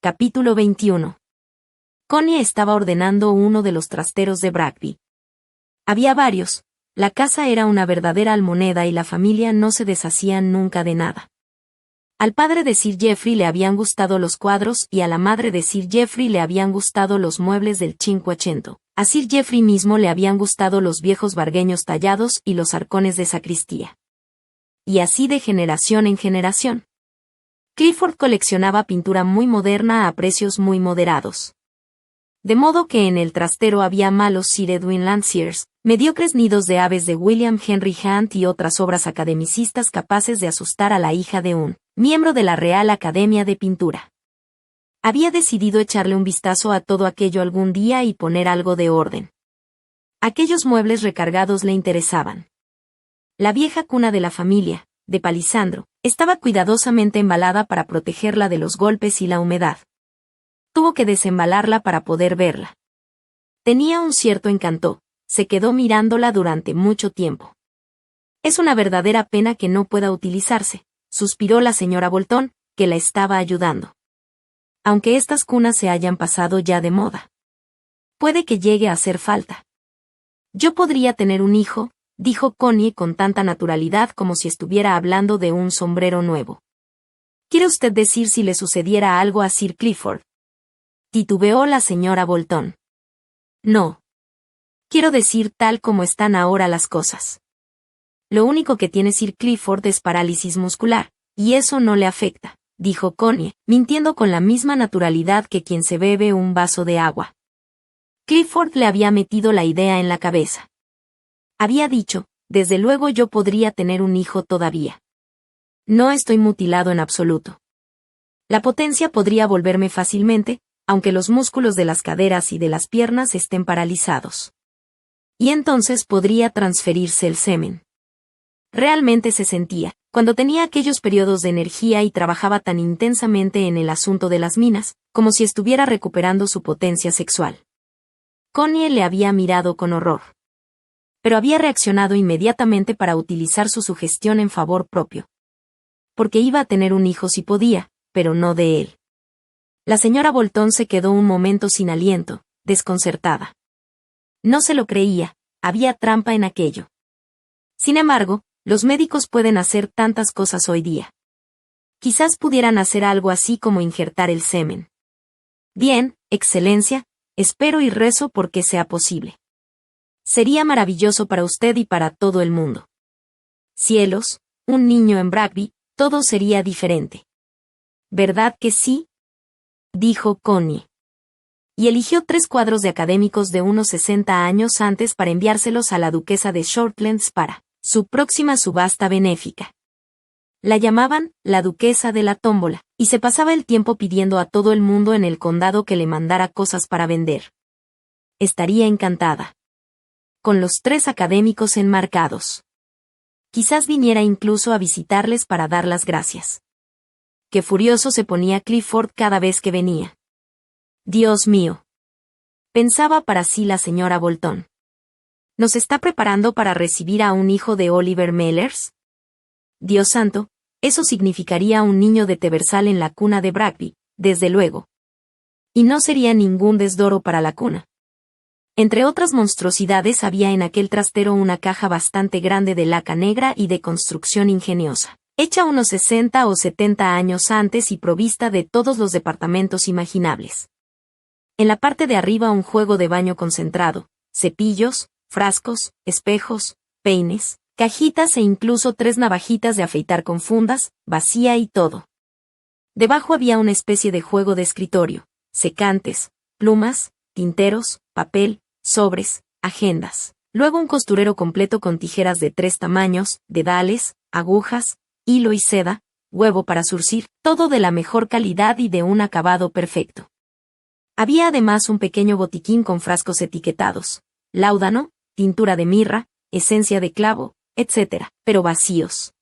Capítulo 21. Connie estaba ordenando uno de los trasteros de Bragby. Había varios, la casa era una verdadera almoneda y la familia no se deshacían nunca de nada. Al padre de Sir Geoffrey le habían gustado los cuadros y a la madre de Sir Geoffrey le habían gustado los muebles del Cinquecento. A Sir Geoffrey mismo le habían gustado los viejos vargueños tallados y los arcones de sacristía. Y así de generación en generación. Clifford coleccionaba pintura muy moderna a precios muy moderados. De modo que en el trastero había malos Sir Edwin Landseers, mediocres nidos de aves de William Henry Hunt y otras obras academicistas capaces de asustar a la hija de un miembro de la Real Academia de Pintura. Había decidido echarle un vistazo a todo aquello algún día y poner algo de orden. Aquellos muebles recargados le interesaban. La vieja cuna de la familia, de Palisandro, estaba cuidadosamente embalada para protegerla de los golpes y la humedad. Tuvo que desembalarla para poder verla. Tenía un cierto encanto, se quedó mirándola durante mucho tiempo. Es una verdadera pena que no pueda utilizarse, suspiró la señora Bolton, que la estaba ayudando. Aunque estas cunas se hayan pasado ya de moda. Puede que llegue a hacer falta. Yo podría tener un hijo, dijo Connie con tanta naturalidad como si estuviera hablando de un sombrero nuevo. ¿Quiere usted decir si le sucediera algo a Sir Clifford? Titubeó la señora Bolton. No. Quiero decir tal como están ahora las cosas. Lo único que tiene Sir Clifford es parálisis muscular, y eso no le afecta, dijo Connie, mintiendo con la misma naturalidad que quien se bebe un vaso de agua. Clifford le había metido la idea en la cabeza. Había dicho, desde luego yo podría tener un hijo todavía. No estoy mutilado en absoluto. La potencia podría volverme fácilmente, aunque los músculos de las caderas y de las piernas estén paralizados. Y entonces podría transferirse el semen. Realmente se sentía, cuando tenía aquellos periodos de energía y trabajaba tan intensamente en el asunto de las minas, como si estuviera recuperando su potencia sexual. Connie le había mirado con horror. Pero había reaccionado inmediatamente para utilizar su sugestión en favor propio. Porque iba a tener un hijo si podía, pero no de él. La señora Bolton se quedó un momento sin aliento, desconcertada. No se lo creía, había trampa en aquello. Sin embargo, los médicos pueden hacer tantas cosas hoy día. Quizás pudieran hacer algo así como injertar el semen. Bien, Excelencia, espero y rezo porque sea posible. Sería maravilloso para usted y para todo el mundo. Cielos, un niño en Bragby, todo sería diferente. ¿Verdad que sí? Dijo Connie. Y eligió 3 cuadros de académicos de unos 60 años antes para enviárselos a la duquesa de Shortlands para su próxima subasta benéfica. La llamaban la duquesa de la tómbola, y se pasaba el tiempo pidiendo a todo el mundo en el condado que le mandara cosas para vender. Estaría encantada. Con los 3 académicos enmarcados. Quizás viniera incluso a visitarles para dar las gracias. Qué furioso se ponía Clifford cada vez que venía. Dios mío. Pensaba para sí la señora Bolton. ¿Nos está preparando para recibir a un hijo de Oliver Mellers? Dios santo, eso significaría un niño de Tebersal en la cuna de Bragby, desde luego. Y no sería ningún desdoro para la cuna. Entre otras monstruosidades había en aquel trastero una caja bastante grande de laca negra y de construcción ingeniosa, hecha unos 60 o 70 años antes y provista de todos los departamentos imaginables. En la parte de arriba un juego de baño concentrado, cepillos, frascos, espejos, peines, cajitas e incluso 3 navajitas de afeitar con fundas, vacía y todo. Debajo había una especie de juego de escritorio, secantes, plumas, tinteros, papel, sobres, agendas. Luego un costurero completo con tijeras de 3 tamaños, dedales, agujas, hilo y seda, huevo para zurcir, todo de la mejor calidad y de un acabado perfecto. Había además un pequeño botiquín con frascos etiquetados, láudano, tintura de mirra, esencia de clavo, etc., pero vacíos.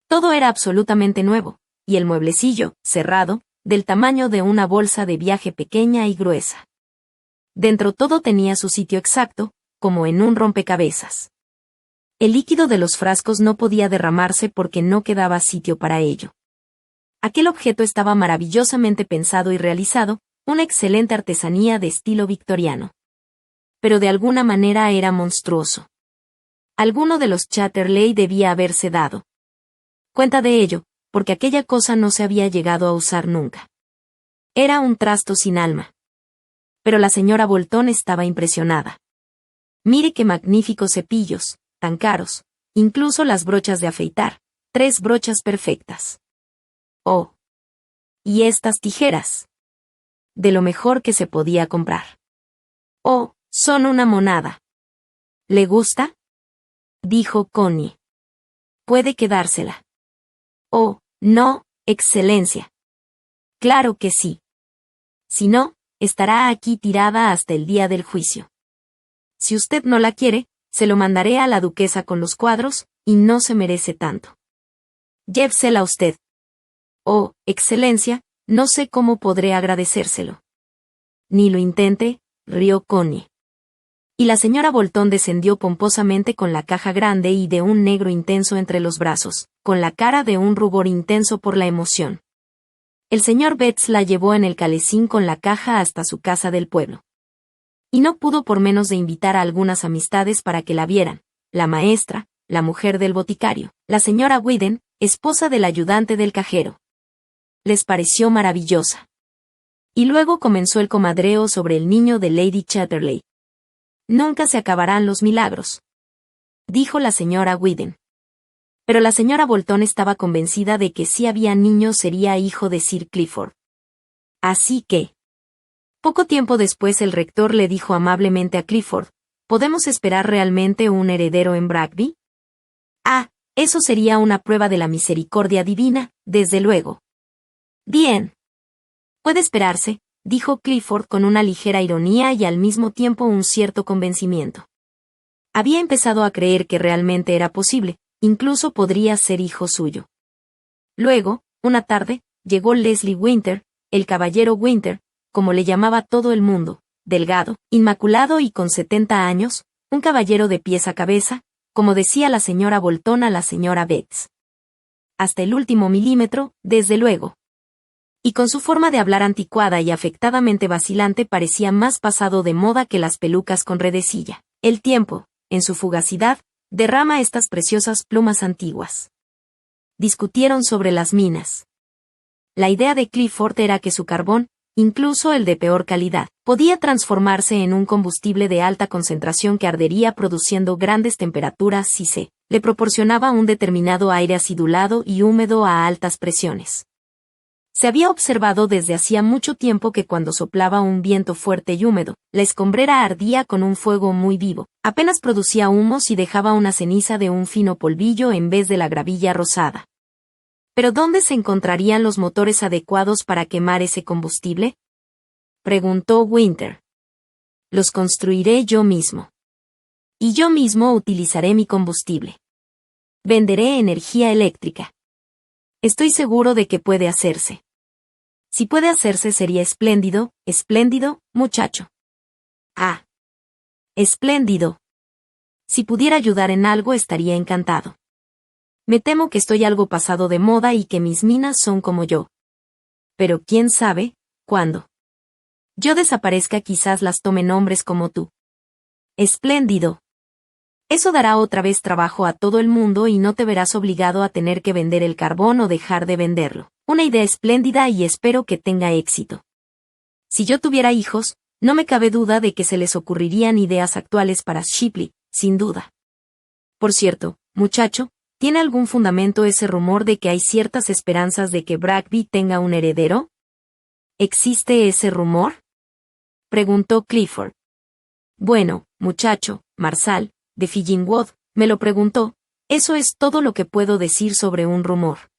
Todo era absolutamente nuevo, y el mueblecillo, cerrado, del tamaño de una bolsa de viaje pequeña y gruesa. Dentro todo tenía su sitio exacto, como en un rompecabezas. El líquido de los frascos no podía derramarse porque no quedaba sitio para ello. Aquel objeto estaba maravillosamente pensado y realizado, una excelente artesanía de estilo victoriano. Pero de alguna manera era monstruoso. Alguno de los Chatterley debía haberse dado cuenta de ello, porque aquella cosa no se había llegado a usar nunca. Era un trasto sin alma. Pero la señora Bolton estaba impresionada. Mire qué magníficos cepillos, tan caros, incluso las brochas de afeitar, 3 brochas perfectas. Oh. Y estas tijeras. De lo mejor que se podía comprar. Oh, son una monada. ¿Le gusta? Dijo Connie. Puede quedársela. Oh, no, Excelencia. Claro que sí. Si no, estará aquí tirada hasta el día del juicio. Si usted no la quiere, se lo mandaré a la duquesa con los cuadros, y no se merece tanto. Llévesela usted. Oh, Excelencia, no sé cómo podré agradecérselo. Ni lo intente, rió Connie. Y la señora Bolton descendió pomposamente con la caja grande y de un negro intenso entre los brazos, con la cara de un rubor intenso por la emoción. El señor Betts la llevó en el calesín con la caja hasta su casa del pueblo. Y no pudo por menos de invitar a algunas amistades para que la vieran, la maestra, la mujer del boticario, la señora Whedon, esposa del ayudante del cajero. Les pareció maravillosa. Y luego comenzó el comadreo sobre el niño de Lady Chatterley. Nunca se acabarán los milagros, dijo la señora Whedon. Pero la señora Bolton estaba convencida de que si había niño sería hijo de Sir Clifford. Así que, poco tiempo después el rector le dijo amablemente a Clifford, ¿podemos esperar realmente un heredero en Bragby? Ah, eso sería una prueba de la misericordia divina, desde luego. Bien. Puede esperarse, dijo Clifford con una ligera ironía y al mismo tiempo un cierto convencimiento. Había empezado a creer que realmente era posible, incluso podría ser hijo suyo. Luego, una tarde, llegó Leslie Winter, el caballero Winter, como le llamaba todo el mundo, delgado, inmaculado y con 70 años, un caballero de pies a cabeza, como decía la señora Bolton a la señora Betts. Hasta el último milímetro, desde luego. Y con su forma de hablar anticuada y afectadamente vacilante parecía más pasado de moda que las pelucas con redecilla. El tiempo, en su fugacidad, derrama estas preciosas plumas antiguas. Discutieron sobre las minas. La idea de Clifford era que su carbón, incluso el de peor calidad, podía transformarse en un combustible de alta concentración que ardería produciendo grandes temperaturas si se le proporcionaba un determinado aire acidulado y húmedo a altas presiones. Se había observado desde hacía mucho tiempo que cuando soplaba un viento fuerte y húmedo, la escombrera ardía con un fuego muy vivo, apenas producía humos y dejaba una ceniza de un fino polvillo en vez de la gravilla rosada. ¿Pero dónde se encontrarían los motores adecuados para quemar ese combustible?, preguntó Winter. Los construiré yo mismo. Y yo mismo utilizaré mi combustible. Venderé energía eléctrica. Estoy seguro de que puede hacerse. Si puede hacerse sería espléndido, muchacho. Ah. Espléndido. Si pudiera ayudar en algo estaría encantado. Me temo que estoy algo pasado de moda y que mis minas son como yo. Pero quién sabe, cuándo yo desaparezca quizás las tomen hombres como tú. Espléndido. Eso dará otra vez trabajo a todo el mundo y no te verás obligado a tener que vender el carbón o dejar de venderlo. Una idea espléndida y espero que tenga éxito. Si yo tuviera hijos, no me cabe duda de que se les ocurrirían ideas actuales para Shipley, sin duda. Por cierto, muchacho, ¿tiene algún fundamento ese rumor de que hay ciertas esperanzas de que Bragby tenga un heredero? ¿Existe ese rumor?, preguntó Clifford. Bueno, muchacho, Marsal, de Fillingwood, me lo preguntó, eso es todo lo que puedo decir sobre un rumor.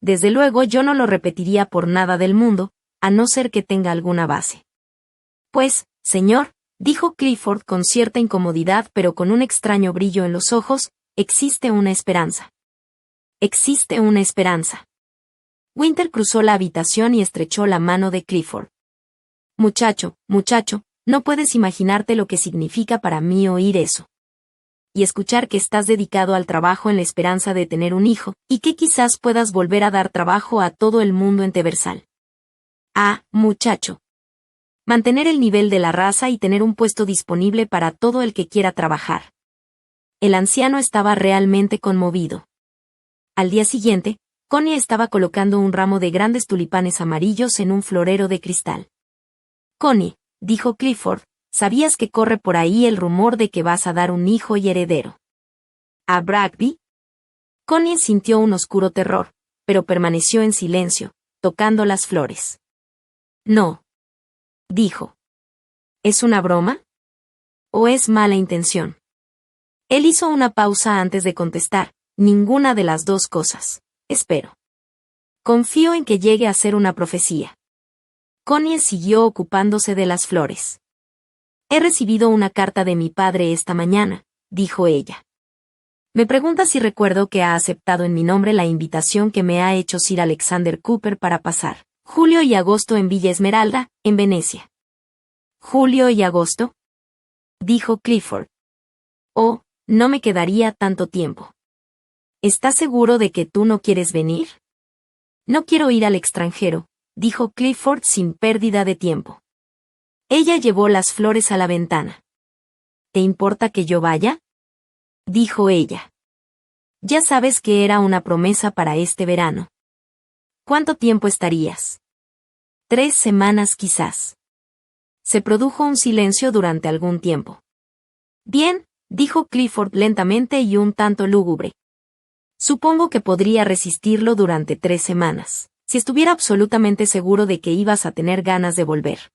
Desde luego yo no lo repetiría por nada del mundo, a no ser que tenga alguna base. Pues, señor, dijo Clifford con cierta incomodidad pero con un extraño brillo en los ojos, existe una esperanza. Existe una esperanza. Winter cruzó la habitación y estrechó la mano de Clifford. Muchacho, no puedes imaginarte lo que significa para mí oír eso. y escuchar que estás dedicado al trabajo en la esperanza de tener un hijo, y que quizás puedas volver a dar trabajo a todo el mundo en Teversal. Ah, muchacho. Mantener el nivel de la raza y tener un puesto disponible para todo el que quiera trabajar. El anciano estaba realmente conmovido. Al día siguiente, Connie estaba colocando un ramo de grandes tulipanes amarillos en un florero de cristal. Connie, dijo Clifford, ¿sabías que corre por ahí el rumor de que vas a dar un hijo y heredero a Bragby? Connie sintió un oscuro terror, pero permaneció en silencio, tocando las flores. No. Dijo. ¿Es una broma? ¿O es mala intención? Él hizo una pausa antes de contestar. Ninguna de las dos cosas. Espero. Confío en que llegue a ser una profecía. Connie siguió ocupándose de las flores. He recibido una carta de mi padre esta mañana, dijo ella. Me pregunta si recuerdo que ha aceptado en mi nombre la invitación que me ha hecho Sir Alexander Cooper para pasar julio y agosto en Villa Esmeralda, en Venecia. ¿Julio y agosto? Dijo Clifford. Oh, no me quedaría tanto tiempo. ¿Estás seguro de que tú no quieres venir? No quiero ir al extranjero, dijo Clifford sin pérdida de tiempo. Ella llevó las flores a la ventana. ¿Te importa que yo vaya? Dijo ella. Ya sabes que era una promesa para este verano. ¿Cuánto tiempo estarías? 3 semanas quizás. Se produjo un silencio durante algún tiempo. Bien, dijo Clifford lentamente y un tanto lúgubre. Supongo que podría resistirlo durante 3 semanas, si estuviera absolutamente seguro de que ibas a tener ganas de volver.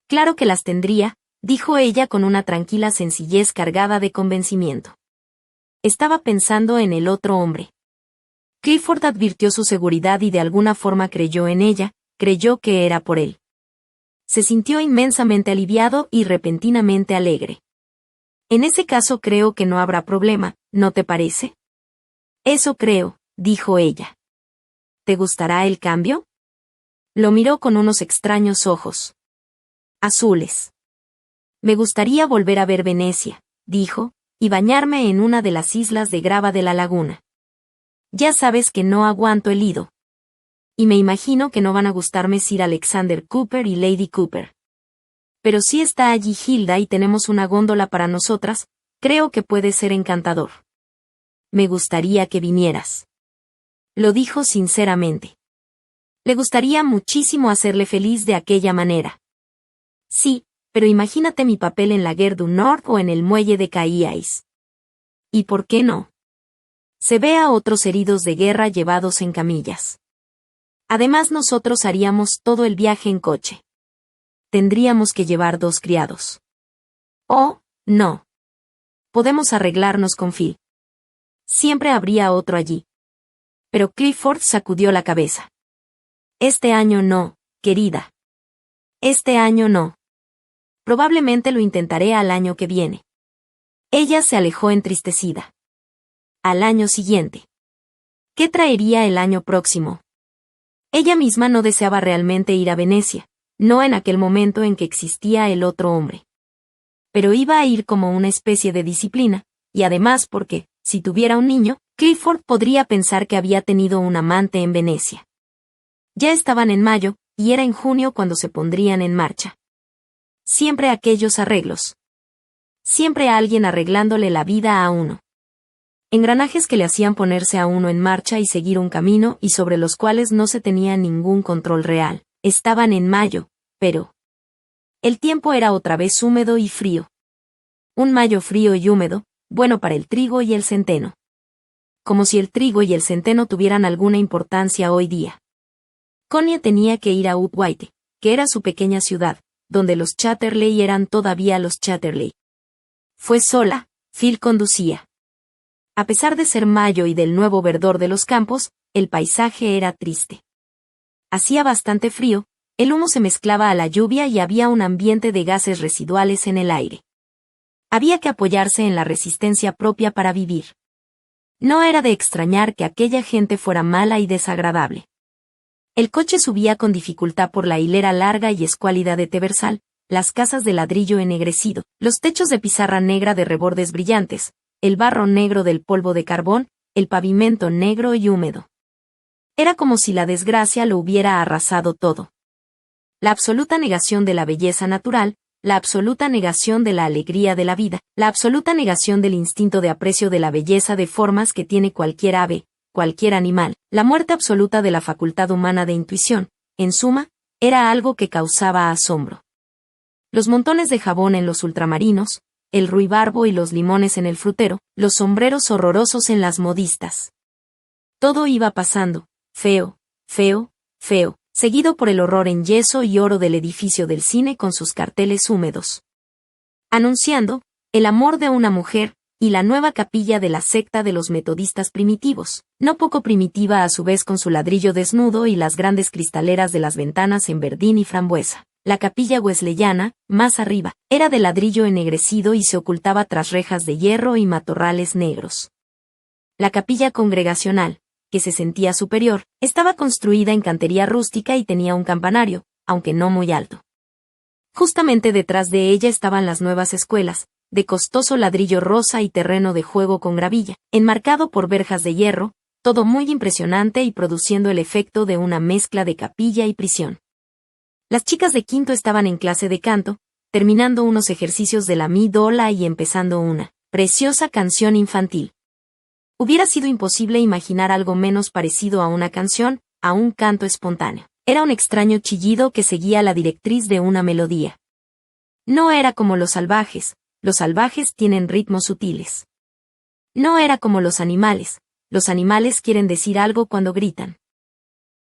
Claro que las tendría, dijo ella con una tranquila sencillez cargada de convencimiento. Estaba pensando en el otro hombre. Clifford advirtió su seguridad y de alguna forma creyó en ella, creyó que era por él. Se sintió inmensamente aliviado y repentinamente alegre. En ese caso creo que no habrá problema, ¿no te parece? Eso creo, dijo ella. ¿Te gustará el cambio? Lo miró con unos extraños ojos. Azules. Me gustaría volver a ver Venecia, dijo, y bañarme en una de las islas de grava de la laguna. Ya sabes que no aguanto el Lido. Y me imagino que no van a gustarme Sir Alexander Cooper y Lady Cooper. Pero si está allí Hilda y tenemos una góndola para nosotras, creo que puede ser encantador. Me gustaría que vinieras. Lo dijo sinceramente. Le gustaría muchísimo hacerle feliz de aquella manera. Sí, pero imagínate mi papel en la Gare du Nord o en el muelle de Cailláis. ¿Y por qué no? Se ve a otros heridos de guerra llevados en camillas. Además nosotros haríamos todo el viaje en coche. Tendríamos que llevar 2 criados. Oh, no. Podemos arreglarnos con Phil. Siempre habría otro allí. Pero Clifford sacudió la cabeza. Este año no, querida. Este año no. Probablemente lo intentaré al año que viene. Ella se alejó entristecida. Al año siguiente. ¿Qué traería el año próximo? Ella misma no deseaba realmente ir a Venecia, no en aquel momento en que existía el otro hombre. Pero iba a ir como una especie de disciplina, y además porque, si tuviera un niño, Clifford podría pensar que había tenido un amante en Venecia. Ya estaban en mayo, y era en junio cuando se pondrían en marcha. Siempre aquellos arreglos. Siempre alguien arreglándole la vida a uno. Engranajes que le hacían ponerse a uno en marcha y seguir un camino y sobre los cuales no se tenía ningún control real. Estaban en mayo, pero el tiempo era otra vez húmedo y frío. Un mayo frío y húmedo, bueno para el trigo y el centeno. Como si el trigo y el centeno tuvieran alguna importancia hoy día. Connie tenía que ir a Upwhite, que era su pequeña ciudad, donde los Chatterley eran todavía los Chatterley. Fue sola, Phil conducía. A pesar de ser mayo y del nuevo verdor de los campos, el paisaje era triste. Hacía bastante frío, el humo se mezclaba a la lluvia y había un ambiente de gases residuales en el aire. Había que apoyarse en la resistencia propia para vivir. No era de extrañar que aquella gente fuera mala y desagradable. El coche subía con dificultad por la hilera larga y escuálida de Teversal, las casas de ladrillo ennegrecido, los techos de pizarra negra de rebordes brillantes, el barro negro del polvo de carbón, el pavimento negro y húmedo. Era como si la desgracia lo hubiera arrasado todo. La absoluta negación de la belleza natural, la absoluta negación de la alegría de la vida, la absoluta negación del instinto de aprecio de la belleza de formas que tiene cualquier ave, cualquier animal, la muerte absoluta de la facultad humana de intuición, en suma, era algo que causaba asombro. Los montones de jabón en los ultramarinos, el ruibarbo y los limones en el frutero, los sombreros horrorosos en las modistas. Todo iba pasando, feo, feo, feo, seguido por el horror en yeso y oro del edificio del cine con sus carteles húmedos. Anunciando, el amor de una mujer, y la nueva capilla de la secta de los metodistas primitivos, no poco primitiva a su vez con su ladrillo desnudo y las grandes cristaleras de las ventanas en verdín y frambuesa. La capilla wesleyana, más arriba, era de ladrillo ennegrecido y se ocultaba tras rejas de hierro y matorrales negros. La capilla congregacional, que se sentía superior, estaba construida en cantería rústica y tenía un campanario, aunque no muy alto. Justamente detrás de ella estaban las nuevas escuelas, de costoso ladrillo rosa y terreno de juego con gravilla, enmarcado por verjas de hierro, todo muy impresionante y produciendo el efecto de una mezcla de capilla y prisión. Las chicas de quinto estaban en clase de canto, terminando unos ejercicios de la mi dola y empezando una preciosa canción infantil. Hubiera sido imposible imaginar algo menos parecido a una canción, a un canto espontáneo. Era un extraño chillido que seguía la directriz de una melodía. No era como los salvajes tienen ritmos sutiles. No era como los animales quieren decir algo cuando gritan.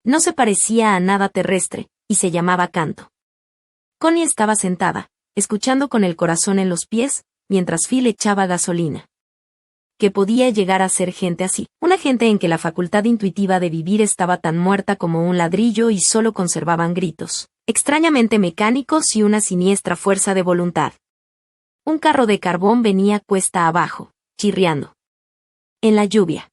No se parecía a nada terrestre, y se llamaba canto. Connie estaba sentada, escuchando con el corazón en los pies, mientras Phil echaba gasolina. Que podía llegar a ser gente así, una gente en que la facultad intuitiva de vivir estaba tan muerta como un ladrillo y solo conservaban gritos, extrañamente mecánicos y una siniestra fuerza de voluntad. Un carro de carbón venía cuesta abajo, chirriando. En la lluvia.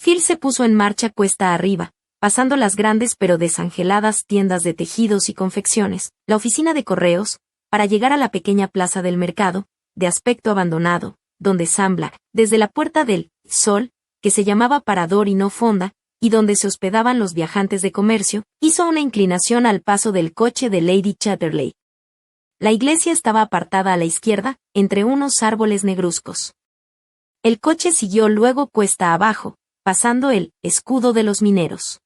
Phil se puso en marcha cuesta arriba, pasando las grandes pero desangeladas tiendas de tejidos y confecciones, la oficina de correos, para llegar a la pequeña plaza del mercado, de aspecto abandonado, donde Sam Black, desde la puerta del Sol, que se llamaba Parador y no Fonda, y donde se hospedaban los viajantes de comercio, hizo una inclinación al paso del coche de Lady Chatterley. La iglesia estaba apartada a la izquierda, entre unos árboles negruzcos. El coche siguió luego cuesta abajo, pasando el escudo de los mineros.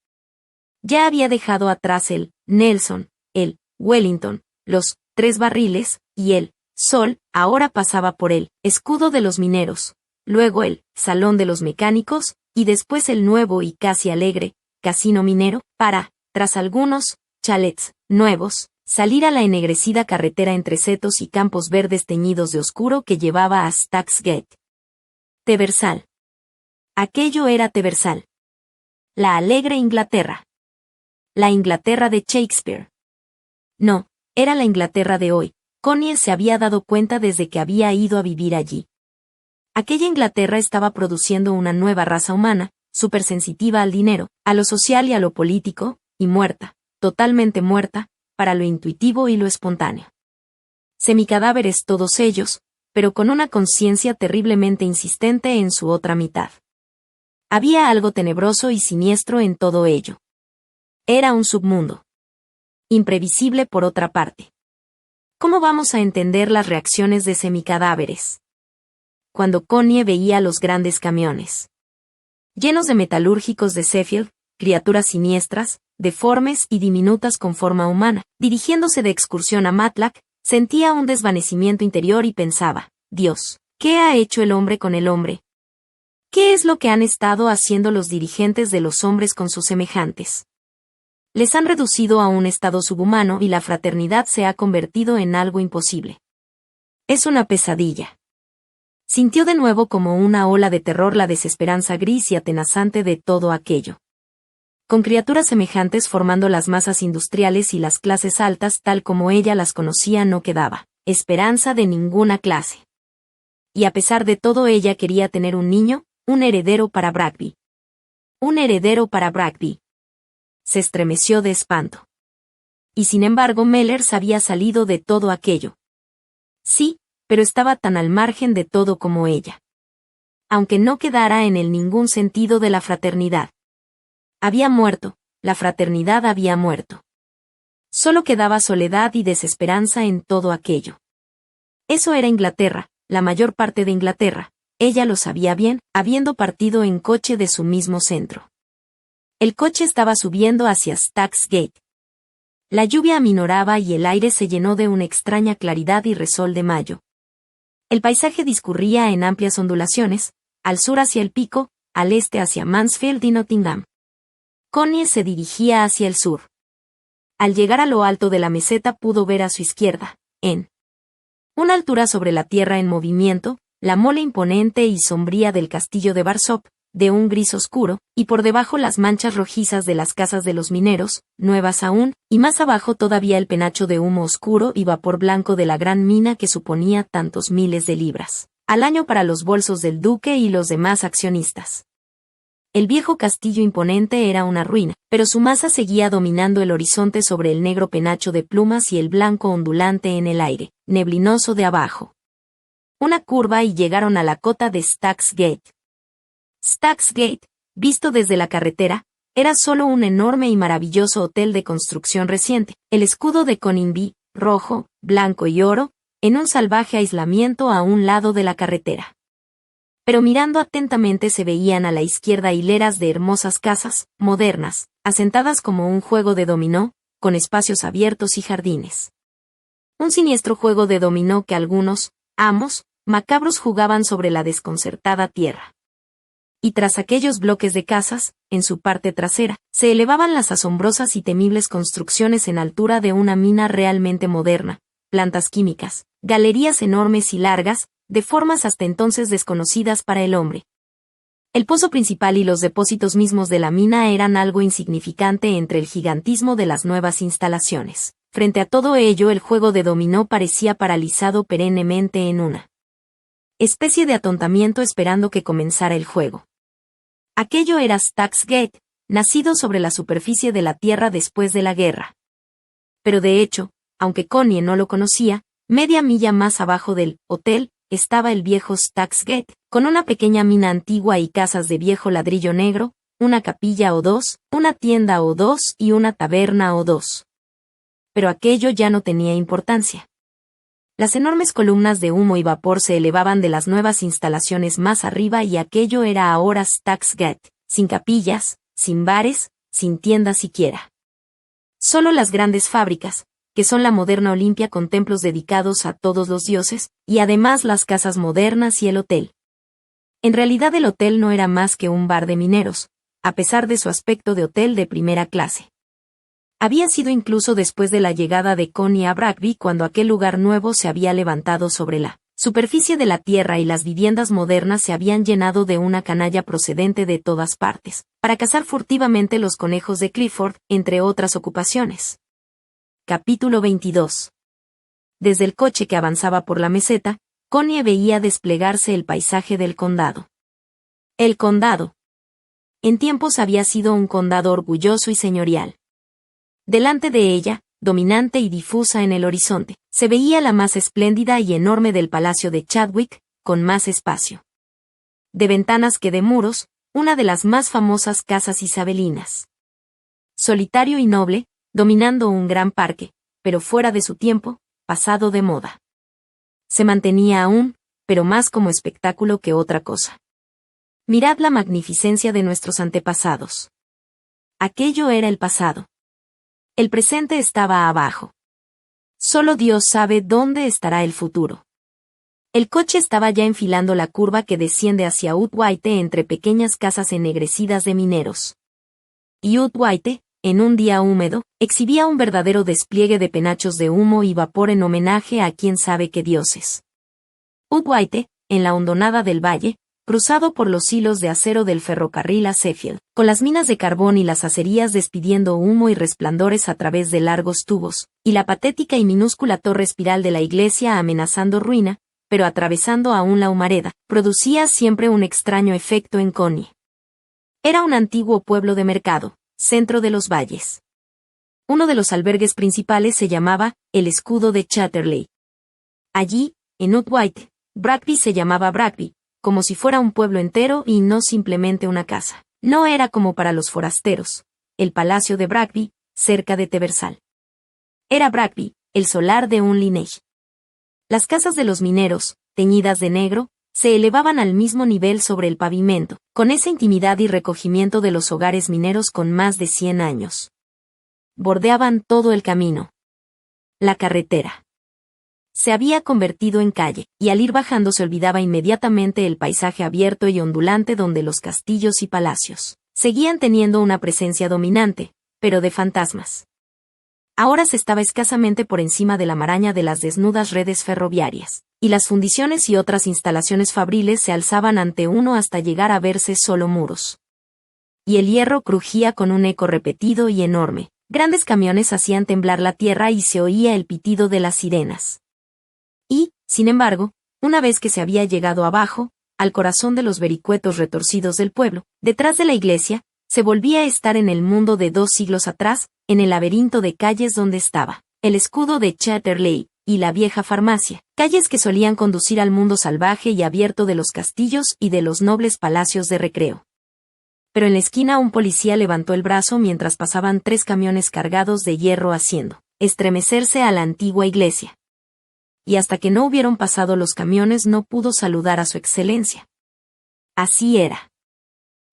Ya había dejado atrás el Nelson, el Wellington, los 3 barriles, y el Sol, ahora pasaba por el escudo de los mineros, luego el Salón de los Mecánicos, y después el nuevo y casi alegre Casino Minero, para, tras algunos chalets nuevos, salir a la ennegrecida carretera entre setos y campos verdes teñidos de oscuro que llevaba a Stags Gate. Teversal. Aquello era Teversal. La alegre Inglaterra. La Inglaterra de Shakespeare. No, era la Inglaterra de hoy. Connie se había dado cuenta desde que había ido a vivir allí. Aquella Inglaterra estaba produciendo una nueva raza humana, supersensitiva al dinero, a lo social y a lo político, y muerta, totalmente muerta, para lo intuitivo y lo espontáneo. Semicadáveres todos ellos, pero con una conciencia terriblemente insistente en su otra mitad. Había algo tenebroso y siniestro en todo ello. Era un submundo. Imprevisible por otra parte. ¿Cómo vamos a entender las reacciones de semicadáveres? Cuando Connie veía los grandes camiones llenos de metalúrgicos de Sheffield, criaturas siniestras, deformes y diminutas con forma humana, dirigiéndose de excursión a Matlack, sentía un desvanecimiento interior y pensaba, Dios, ¿qué ha hecho el hombre con el hombre? ¿Qué es lo que han estado haciendo los dirigentes de los hombres con sus semejantes? Les han reducido a un estado subhumano y la fraternidad se ha convertido en algo imposible. Es una pesadilla. Sintió de nuevo como una ola de terror la desesperanza gris y atenazante de todo aquello. Con criaturas semejantes formando las masas industriales y las clases altas tal como ella las conocía no quedaba esperanza de ninguna clase. Y a pesar de todo ella quería tener un niño, un heredero para Bragby. Un heredero para Bragby. Se estremeció de espanto. Y sin embargo Mellers había salido de todo aquello. Sí, pero estaba tan al margen de todo como ella. aunque no quedara en él ningún sentido de la fraternidad. Había muerto, la fraternidad había muerto. Solo quedaba soledad y desesperanza en todo aquello. Eso era Inglaterra, la mayor parte de Inglaterra. Ella lo sabía bien, habiendo partido en coche de su mismo centro. El coche estaba subiendo hacia Stagsgate. La lluvia aminoraba y el aire se llenó de una extraña claridad y resol de mayo. El paisaje discurría en amplias ondulaciones, al sur hacia el pico, al este hacia Mansfield y Nottingham. Connie se dirigía hacia el sur. Al llegar a lo alto de la meseta pudo ver a su izquierda, en una altura sobre la tierra en movimiento, la mole imponente y sombría del castillo de Barsop, de un gris oscuro, y por debajo las manchas rojizas de las casas de los mineros, nuevas aún, y más abajo todavía el penacho de humo oscuro y vapor blanco de la gran mina que suponía tantos miles de libras al año para los bolsos del duque y los demás accionistas. El viejo castillo imponente era una ruina, pero su masa seguía dominando el horizonte sobre el negro penacho de plumas y el blanco ondulante en el aire, neblinoso de abajo. Una curva y llegaron a la cota de Stagsgate. Stagsgate, visto desde la carretera, era solo un enorme y maravilloso hotel de construcción reciente, el escudo de Coninby, rojo, blanco y oro, en un salvaje aislamiento a un lado de la carretera. Pero mirando atentamente se veían a la izquierda hileras de hermosas casas, modernas, asentadas como un juego de dominó, con espacios abiertos y jardines. Un siniestro juego de dominó que algunos amos macabros jugaban sobre la desconcertada tierra. Y tras aquellos bloques de casas, en su parte trasera, se elevaban las asombrosas y temibles construcciones en altura de una mina realmente moderna, plantas químicas, galerías enormes y largas, de formas hasta entonces desconocidas para el hombre. El pozo principal y los depósitos mismos de la mina eran algo insignificante entre el gigantismo de las nuevas instalaciones. Frente a todo ello el juego de dominó parecía paralizado perennemente en una especie de atontamiento esperando que comenzara el juego. Aquello era Stagsgate, nacido sobre la superficie de la tierra después de la guerra. Pero de hecho, aunque Connie no lo conocía, media milla más abajo del hotel, estaba el viejo Stagsgate, con una pequeña mina antigua y casas de viejo ladrillo negro, una capilla o dos, una tienda o dos y una taberna o dos. Pero aquello ya no tenía importancia. Las enormes columnas de humo y vapor se elevaban de las nuevas instalaciones más arriba y aquello era ahora Stagsgate, sin capillas, sin bares, sin tiendas siquiera. Solo las grandes fábricas, que son la moderna Olimpia con templos dedicados a todos los dioses, y además las casas modernas y el hotel. En realidad el hotel no era más que un bar de mineros, a pesar de su aspecto de hotel de primera clase. Había sido incluso después de la llegada de Connie a Bragby cuando aquel lugar nuevo se había levantado sobre la superficie de la tierra y las viviendas modernas se habían llenado de una canalla procedente de todas partes, para cazar furtivamente los conejos de Clifford, entre otras ocupaciones. Capítulo 22. Desde el coche que avanzaba por la meseta, Connie veía desplegarse el paisaje del condado. El condado. En tiempos había sido un condado orgulloso y señorial. Delante de ella, dominante y difusa en el horizonte, se veía la más espléndida y enorme del palacio de Chadwick, con más espacio de ventanas que de muros, una de las más famosas casas isabelinas. Solitario y noble, dominando un gran parque, pero fuera de su tiempo, pasado de moda. Se mantenía aún, pero más como espectáculo que otra cosa. Mirad la magnificencia de nuestros antepasados. Aquello era el pasado. El presente estaba abajo. Solo Dios sabe dónde estará el futuro. El coche estaba ya enfilando la curva que desciende hacia Udwaite entre pequeñas casas ennegrecidas de mineros. Y Udwaite, en un día húmedo, exhibía un verdadero despliegue de penachos de humo y vapor en homenaje a quién sabe qué dioses. Udwaite, en la hondonada del valle, cruzado por los hilos de acero del ferrocarril a Sheffield, con las minas de carbón y las acerías despidiendo humo y resplandores a través de largos tubos, y la patética y minúscula torre espiral de la iglesia amenazando ruina, pero atravesando aún la humareda, producía siempre un extraño efecto en Connie. Era un antiguo pueblo de mercado, centro de los valles. Uno de los albergues principales se llamaba el Escudo de Chatterley. Allí, en Udwaite, Bragby se llamaba Bragby, como si fuera un pueblo entero y no simplemente una casa. No era como para los forasteros, el palacio de Bragby, cerca de Teversal. Era Bragby, el solar de un lineage. Las casas de los mineros, teñidas de negro, se elevaban al mismo nivel sobre el pavimento, con esa intimidad y recogimiento de los hogares mineros con más de 100 años. Bordeaban todo el camino. La carretera se había convertido en calle, y al ir bajando se olvidaba inmediatamente el paisaje abierto y ondulante donde los castillos y palacios seguían teniendo una presencia dominante, pero de fantasmas. Ahora se estaba escasamente por encima de la maraña de las desnudas redes ferroviarias, y las fundiciones y otras instalaciones fabriles se alzaban ante uno hasta llegar a verse solo muros. Y el hierro crujía con un eco repetido y enorme. Grandes camiones hacían temblar la tierra y se oía el pitido de las sirenas. Y, sin embargo, una vez que se había llegado abajo, al corazón de los vericuetos retorcidos del pueblo, detrás de la iglesia, se volvía a estar en el mundo de 2 siglos atrás, en el laberinto de calles donde estaba el escudo de Chatterley y la vieja farmacia, calles que solían conducir al mundo salvaje y abierto de los castillos y de los nobles palacios de recreo. Pero en la esquina un policía levantó el brazo mientras pasaban 3 camiones cargados de hierro haciendo estremecerse a la antigua iglesia. Y hasta que no hubieron pasado los camiones no pudo saludar a su excelencia. Así era.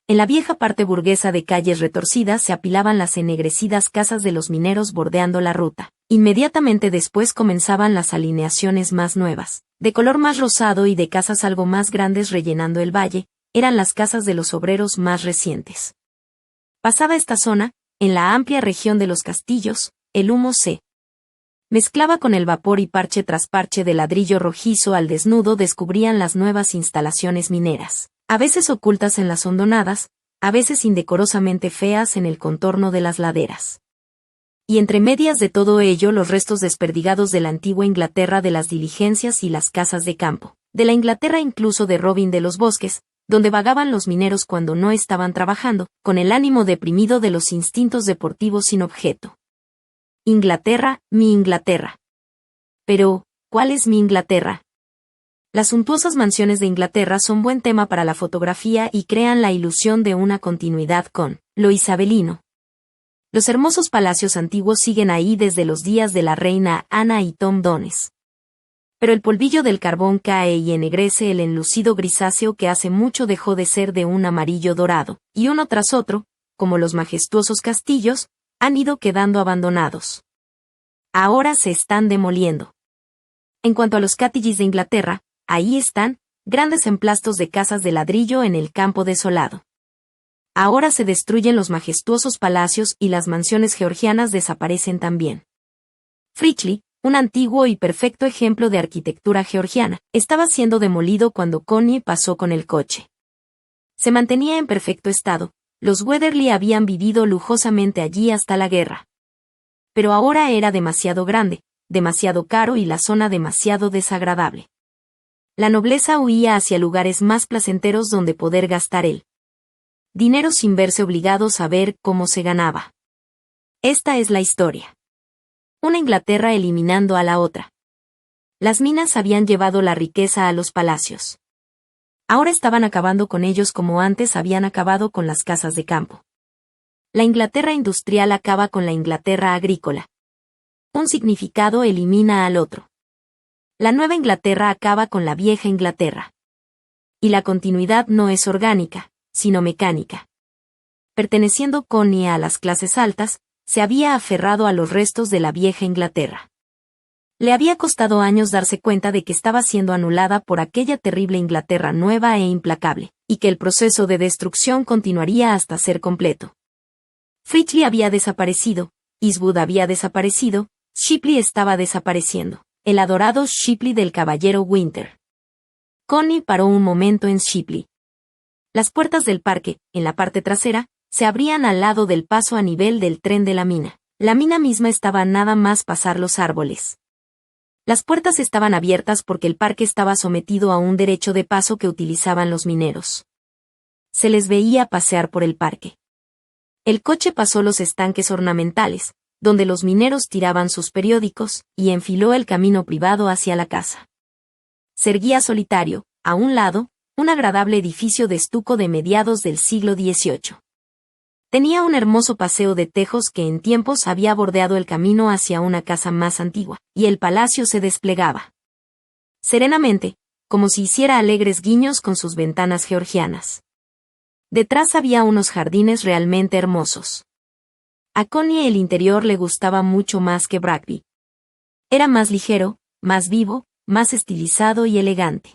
En la vieja parte burguesa de calles retorcidas se apilaban las ennegrecidas casas de los mineros bordeando la ruta. Inmediatamente después comenzaban las alineaciones más nuevas, de color más rosado y de casas algo más grandes rellenando el valle, eran las casas de los obreros más recientes. Pasada esta zona, en la amplia región de los castillos, el humo se mezclaba con el vapor y parche tras parche de ladrillo rojizo al desnudo descubrían las nuevas instalaciones mineras, a veces ocultas en las hondonadas, a veces indecorosamente feas en el contorno de las laderas. Y entre medias de todo ello los restos desperdigados de la antigua Inglaterra de las diligencias y las casas de campo, de la Inglaterra incluso de Robin de los Bosques, donde vagaban los mineros cuando no estaban trabajando, con el ánimo deprimido de los instintos deportivos sin objeto. Inglaterra, mi Inglaterra. Pero, ¿cuál es mi Inglaterra? Las suntuosas mansiones de Inglaterra son buen tema para la fotografía y crean la ilusión de una continuidad con lo isabelino. Los hermosos palacios antiguos siguen ahí desde los días de la reina Ana y Tom Dones. Pero el polvillo del carbón cae y ennegrece el enlucido grisáceo que hace mucho dejó de ser de un amarillo dorado, y uno tras otro, como los majestuosos castillos, han ido quedando abandonados. Ahora se están demoliendo. En cuanto a los cottages de Inglaterra, ahí están, grandes emplastos de casas de ladrillo en el campo desolado. Ahora se destruyen los majestuosos palacios y las mansiones georgianas desaparecen también. Fritchley, un antiguo y perfecto ejemplo de arquitectura georgiana, estaba siendo demolido cuando Connie pasó con el coche. Se mantenía en perfecto estado, los Weatherly habían vivido lujosamente allí hasta la guerra. Pero ahora era demasiado grande, demasiado caro y la zona demasiado desagradable. La nobleza huía hacia lugares más placenteros donde poder gastar el dinero sin verse obligados a ver cómo se ganaba. Esta es la historia. Una Inglaterra eliminando a la otra. Las minas habían llevado la riqueza a los palacios. Ahora estaban acabando con ellos como antes habían acabado con las casas de campo. La Inglaterra industrial acaba con la Inglaterra agrícola. Un significado elimina al otro. La nueva Inglaterra acaba con la vieja Inglaterra. Y la continuidad no es orgánica, sino mecánica. Perteneciendo Connie a las clases altas, se había aferrado a los restos de la vieja Inglaterra. Le había costado años darse cuenta de que estaba siendo anulada por aquella terrible Inglaterra nueva e implacable, y que el proceso de destrucción continuaría hasta ser completo. Fritchley había desaparecido, Eastwood había desaparecido, Shipley estaba desapareciendo, el adorado Shipley del caballero Winter. Connie paró un momento en Shipley. Las puertas del parque, en la parte trasera, se abrían al lado del paso a nivel del tren de la mina. La mina misma estaba nada más pasar los árboles. Las puertas estaban abiertas porque el parque estaba sometido a un derecho de paso que utilizaban los mineros. Se les veía pasear por el parque. El coche pasó los estanques ornamentales, donde los mineros tiraban sus periódicos, y enfiló el camino privado hacia la casa. Se erguía solitario, a un lado, un agradable edificio de estuco de mediados del siglo XVIII. Tenía un hermoso paseo de tejos que en tiempos había bordeado el camino hacia una casa más antigua, y el palacio se desplegaba serenamente, como si hiciera alegres guiños con sus ventanas georgianas. Detrás había unos jardines realmente hermosos. A Connie el interior le gustaba mucho más que Bragby. Era más ligero, más vivo, más estilizado y elegante.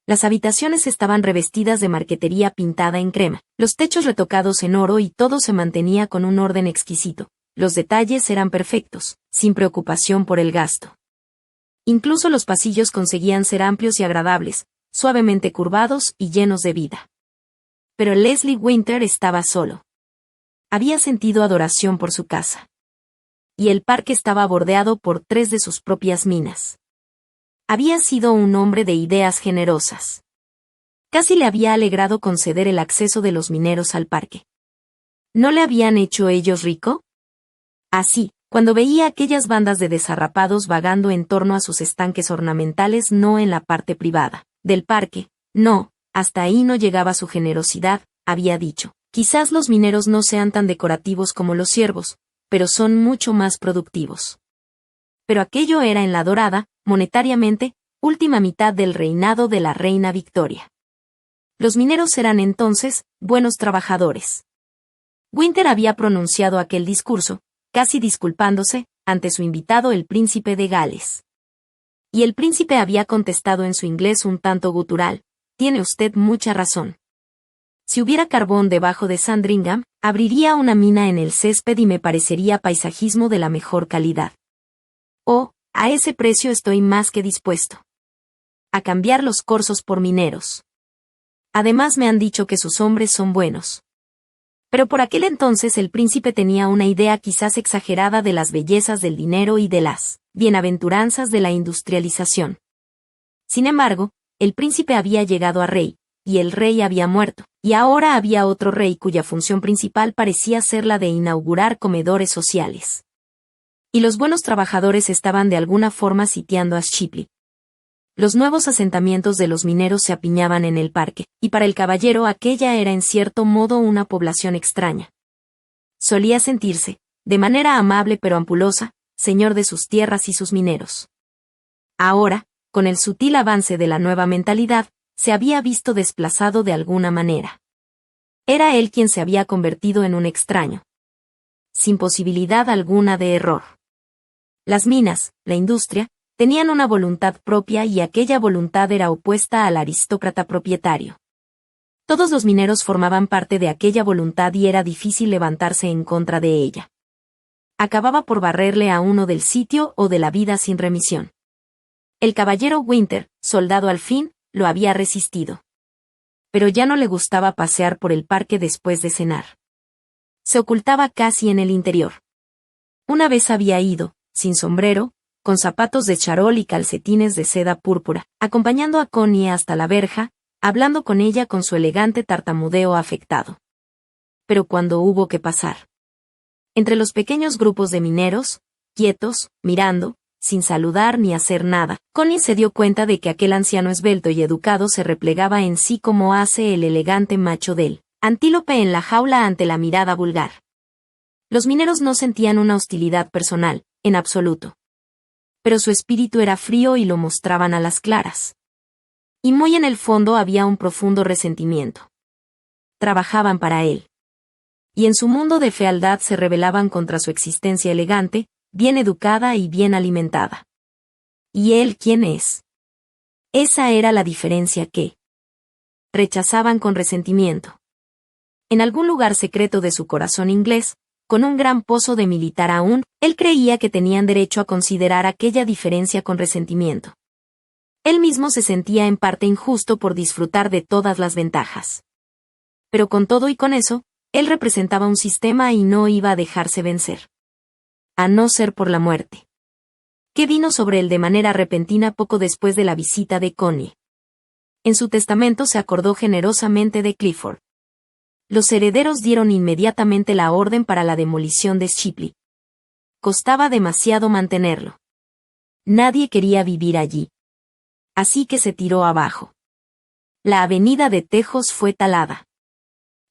Las habitaciones estaban revestidas de marquetería pintada en crema, los techos retocados en oro y todo se mantenía con un orden exquisito. Los detalles eran perfectos, sin preocupación por el gasto. Incluso los pasillos conseguían ser amplios y agradables, suavemente curvados y llenos de vida. Pero Leslie Winter estaba solo. Había sentido adoración por su casa. Y el parque estaba bordeado por 3 de sus propias minas. Había sido un hombre de ideas generosas. Casi le había alegrado conceder el acceso de los mineros al parque. ¿No le habían hecho ellos rico? Así, cuando veía aquellas bandas de desarrapados vagando en torno a sus estanques ornamentales no en la parte privada del parque, no, hasta ahí no llegaba su generosidad, había dicho. Quizás los mineros no sean tan decorativos como los ciervos, pero son mucho más productivos. Pero aquello era en la dorada, monetariamente, última mitad del reinado de la reina Victoria. Los mineros eran entonces buenos trabajadores. Winter había pronunciado aquel discurso, casi disculpándose, ante su invitado el príncipe de Gales. Y el príncipe había contestado en su inglés un tanto gutural: «Tiene usted mucha razón. Si hubiera carbón debajo de Sandringham, abriría una mina en el césped y me parecería paisajismo de la mejor calidad. Oh, a ese precio estoy más que dispuesto a cambiar los corzos por mineros. Además me han dicho que sus hombres son buenos». Pero por aquel entonces el príncipe tenía una idea quizás exagerada de las bellezas del dinero y de las bienaventuranzas de la industrialización. Sin embargo, el príncipe había llegado a rey, y el rey había muerto, y ahora había otro rey cuya función principal parecía ser la de inaugurar comedores sociales. Y los buenos trabajadores estaban de alguna forma sitiando a Shipley. Los nuevos asentamientos de los mineros se apiñaban en el parque, y para el caballero aquella era en cierto modo una población extraña. Solía sentirse, de manera amable pero ampulosa, señor de sus tierras y sus mineros. Ahora, con el sutil avance de la nueva mentalidad, se había visto desplazado de alguna manera. Era él quien se había convertido en un extraño. Sin posibilidad alguna de error. Las minas, la industria, tenían una voluntad propia y aquella voluntad era opuesta al aristócrata propietario. Todos los mineros formaban parte de aquella voluntad y era difícil levantarse en contra de ella. Acababa por barrerle a uno del sitio o de la vida sin remisión. El caballero Winter, soldado al fin, lo había resistido. Pero ya no le gustaba pasear por el parque después de cenar. Se ocultaba casi en el interior. Una vez había ido, sin sombrero, con zapatos de charol y calcetines de seda púrpura, acompañando a Connie hasta la verja, hablando con ella con su elegante tartamudeo afectado. Pero cuando hubo que pasar entre los pequeños grupos de mineros, quietos, mirando, sin saludar ni hacer nada, Connie se dio cuenta de que aquel anciano esbelto y educado se replegaba en sí como hace el elegante macho del antílope en la jaula ante la mirada vulgar. Los mineros no sentían una hostilidad personal, en absoluto. Pero su espíritu era frío y lo mostraban a las claras. Y muy en el fondo había un profundo resentimiento. Trabajaban para él. Y en su mundo de fealdad se rebelaban contra su existencia elegante, bien educada y bien alimentada. ¿Y él quién es? Esa era la diferencia que rechazaban con resentimiento. En algún lugar secreto de su corazón inglés, con un gran pozo de militar aún, él creía que tenían derecho a considerar aquella diferencia con resentimiento. Él mismo se sentía en parte injusto por disfrutar de todas las ventajas. Pero con todo y con eso, él representaba un sistema y no iba a dejarse vencer. A no ser por la muerte. Que vino sobre él de manera repentina poco después de la visita de Connie. En su testamento se acordó generosamente de Clifford. Los herederos dieron inmediatamente la orden para la demolición de Shipley. Costaba demasiado mantenerlo. Nadie quería vivir allí. Así que se tiró abajo. La avenida de Tejos fue talada.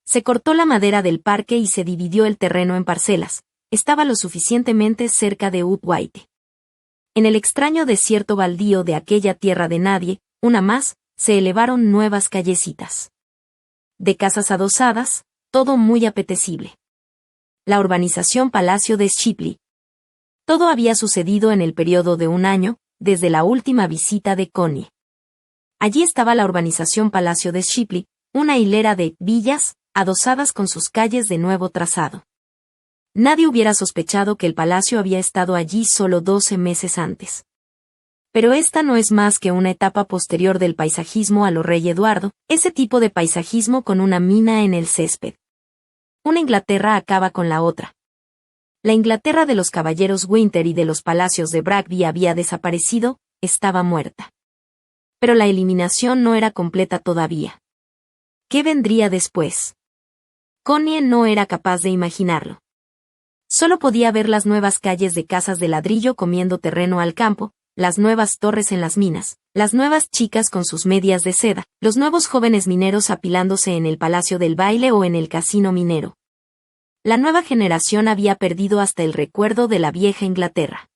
Se cortó la madera del parque y se dividió el terreno en parcelas. Estaba lo suficientemente cerca de White. En el extraño desierto baldío de aquella tierra de nadie, una más, se elevaron nuevas callecitas. De casas adosadas, todo muy apetecible. La urbanización Palacio de Shipley. Todo había sucedido en el periodo de un año, desde la última visita de Connie. Allí estaba la urbanización Palacio de Shipley, una hilera de villas, adosadas con sus calles de nuevo trazado. Nadie hubiera sospechado que el palacio había estado allí solo 12 meses antes. Pero esta no es más que una etapa posterior del paisajismo a lo Rey Eduardo, ese tipo de paisajismo con una mina en el césped. Una Inglaterra acaba con la otra. La Inglaterra de los caballeros Winter y de los palacios de Bragby había desaparecido, estaba muerta. Pero la eliminación no era completa todavía. ¿Qué vendría después? Connie no era capaz de imaginarlo. Solo podía ver las nuevas calles de casas de ladrillo comiendo terreno al campo, las nuevas torres en las minas, las nuevas chicas con sus medias de seda, los nuevos jóvenes mineros apilándose en el palacio del baile o en el casino minero. La nueva generación había perdido hasta el recuerdo de la vieja Inglaterra.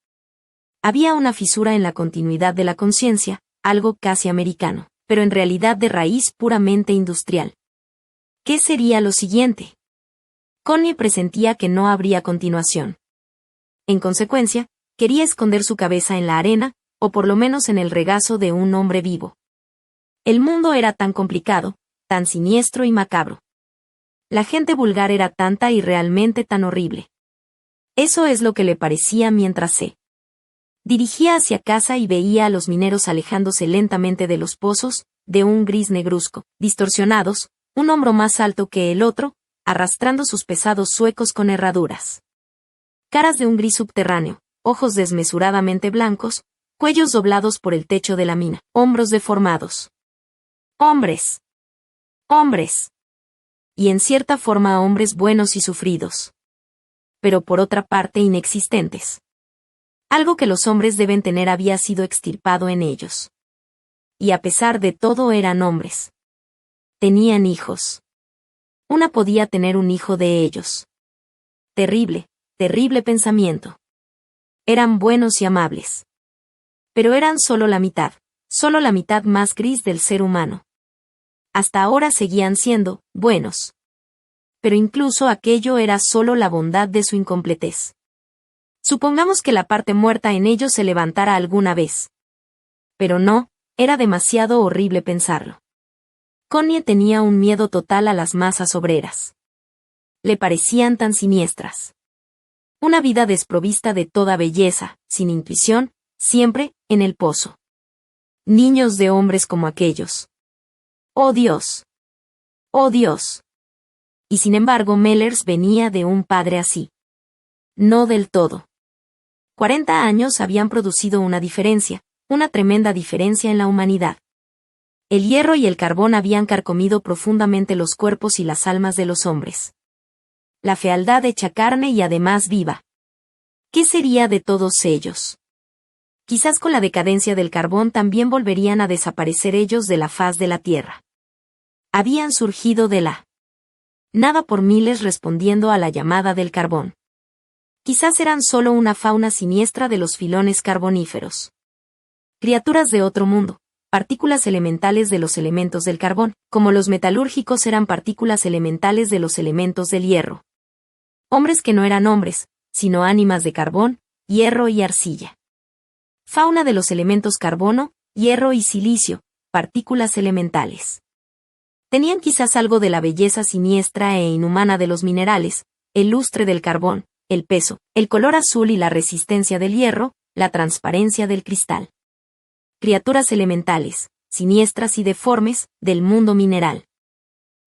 Había una fisura en la continuidad de la conciencia, algo casi americano, pero en realidad de raíz puramente industrial. ¿Qué sería lo siguiente? Connie presentía que no habría continuación. En consecuencia, quería esconder su cabeza en la arena, o por lo menos en el regazo de un hombre vivo. El mundo era tan complicado, tan siniestro y macabro. La gente vulgar era tanta y realmente tan horrible. Eso es lo que le parecía mientras se dirigía hacia casa y veía a los mineros alejándose lentamente de los pozos, de un gris negruzco, distorsionados, un hombro más alto que el otro, arrastrando sus pesados zuecos con herraduras. Caras de un gris subterráneo, ojos desmesuradamente blancos, cuellos doblados por el techo de la mina, hombros deformados. Hombres. Hombres. Y en cierta forma hombres buenos y sufridos. Pero por otra parte inexistentes. Algo que los hombres deben tener había sido extirpado en ellos. Y a pesar de todo eran hombres. Tenían hijos. Una podía tener un hijo de ellos. Terrible, terrible pensamiento. Eran buenos y amables. Pero eran solo la mitad más gris del ser humano. Hasta ahora seguían siendo buenos. Pero incluso aquello era solo la bondad de su incompletez. Supongamos que la parte muerta en ellos se levantara alguna vez. Pero no, era demasiado horrible pensarlo. Connie tenía un miedo total a las masas obreras. Le parecían tan siniestras. Una vida desprovista de toda belleza, sin intuición, siempre, en el pozo. Niños de hombres como aquellos. ¡Oh Dios! ¡Oh Dios! Y sin embargo Mellers venía de un padre así. No del todo. 40 años habían producido una diferencia, una tremenda diferencia en la humanidad. El hierro y el carbón habían carcomido profundamente los cuerpos y las almas de los hombres. La fealdad hecha carne y además viva. ¿Qué sería de todos ellos? Quizás con la decadencia del carbón también volverían a desaparecer ellos de la faz de la tierra. Habían surgido de la nada por miles respondiendo a la llamada del carbón. Quizás eran solo una fauna siniestra de los filones carboníferos. Criaturas de otro mundo, partículas elementales de los elementos del carbón, como los metalúrgicos eran partículas elementales de los elementos del hierro. Hombres que no eran hombres, sino ánimas de carbón, hierro y arcilla. Fauna de los elementos carbono, hierro y silicio, partículas elementales. Tenían quizás algo de la belleza siniestra e inhumana de los minerales, el lustre del carbón, el peso, el color azul y la resistencia del hierro, la transparencia del cristal. Criaturas elementales, siniestras y deformes, del mundo mineral.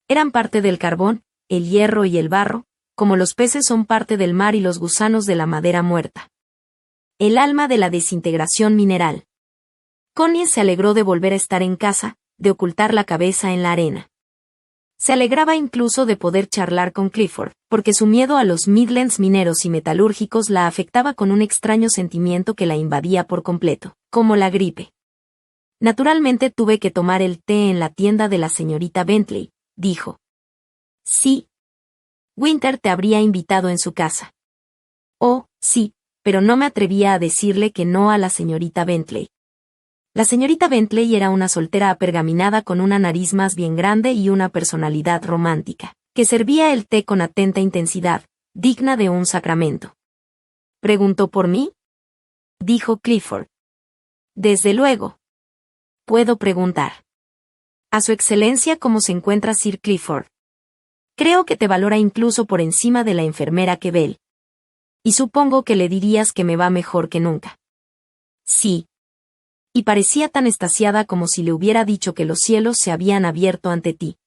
Eran parte del carbón, el hierro y el barro, como los peces son parte del mar y los gusanos de la madera muerta. El alma de la desintegración mineral. Connie se alegró de volver a estar en casa, de ocultar la cabeza en la arena. Se alegraba incluso de poder charlar con Clifford, porque su miedo a los Midlands mineros y metalúrgicos la afectaba con un extraño sentimiento que la invadía por completo, como la gripe. Naturalmente tuve que tomar el té en la tienda de la señorita Bentley, dijo. Sí. Winter te habría invitado en su casa. Oh, sí, pero no me atrevía a decirle que no a la señorita Bentley. La señorita Bentley era una soltera apergaminada con una nariz más bien grande y una personalidad romántica, que servía el té con atenta intensidad, digna de un sacramento. ¿Preguntó por mí? Dijo Clifford. Desde luego. Puedo preguntar. A su excelencia, ¿cómo se encuentra Sir Clifford? Creo que te valora incluso por encima de la enfermera Quebel. Y supongo que le dirías que me va mejor que nunca. Sí. Y parecía tan extasiada como si le hubiera dicho que los cielos se habían abierto ante ti.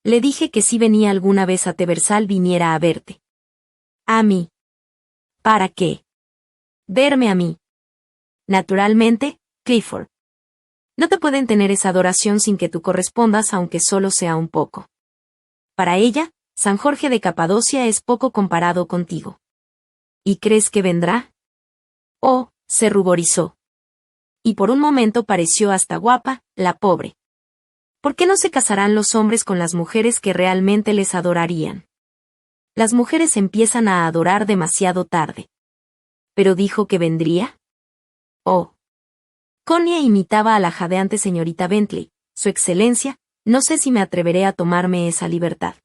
Le dije que si venía alguna vez a Teversal viniera a verte. ¿A mí? ¿Para qué? Verme a mí. Naturalmente, Clifford. No te pueden tener esa adoración sin que tú correspondas, aunque solo sea un poco. Para ella, San Jorge de Capadocia es poco comparado contigo. ¿Y crees que vendrá? Oh, se ruborizó. Y por un momento pareció hasta guapa, la pobre. ¿Por qué no se casarán los hombres con las mujeres que realmente les adorarían? Las mujeres empiezan a adorar demasiado tarde. ¿Pero dijo que vendría? Oh. Connie imitaba a la jadeante señorita Bentley. Su excelencia, no sé si me atreveré a tomarme esa libertad.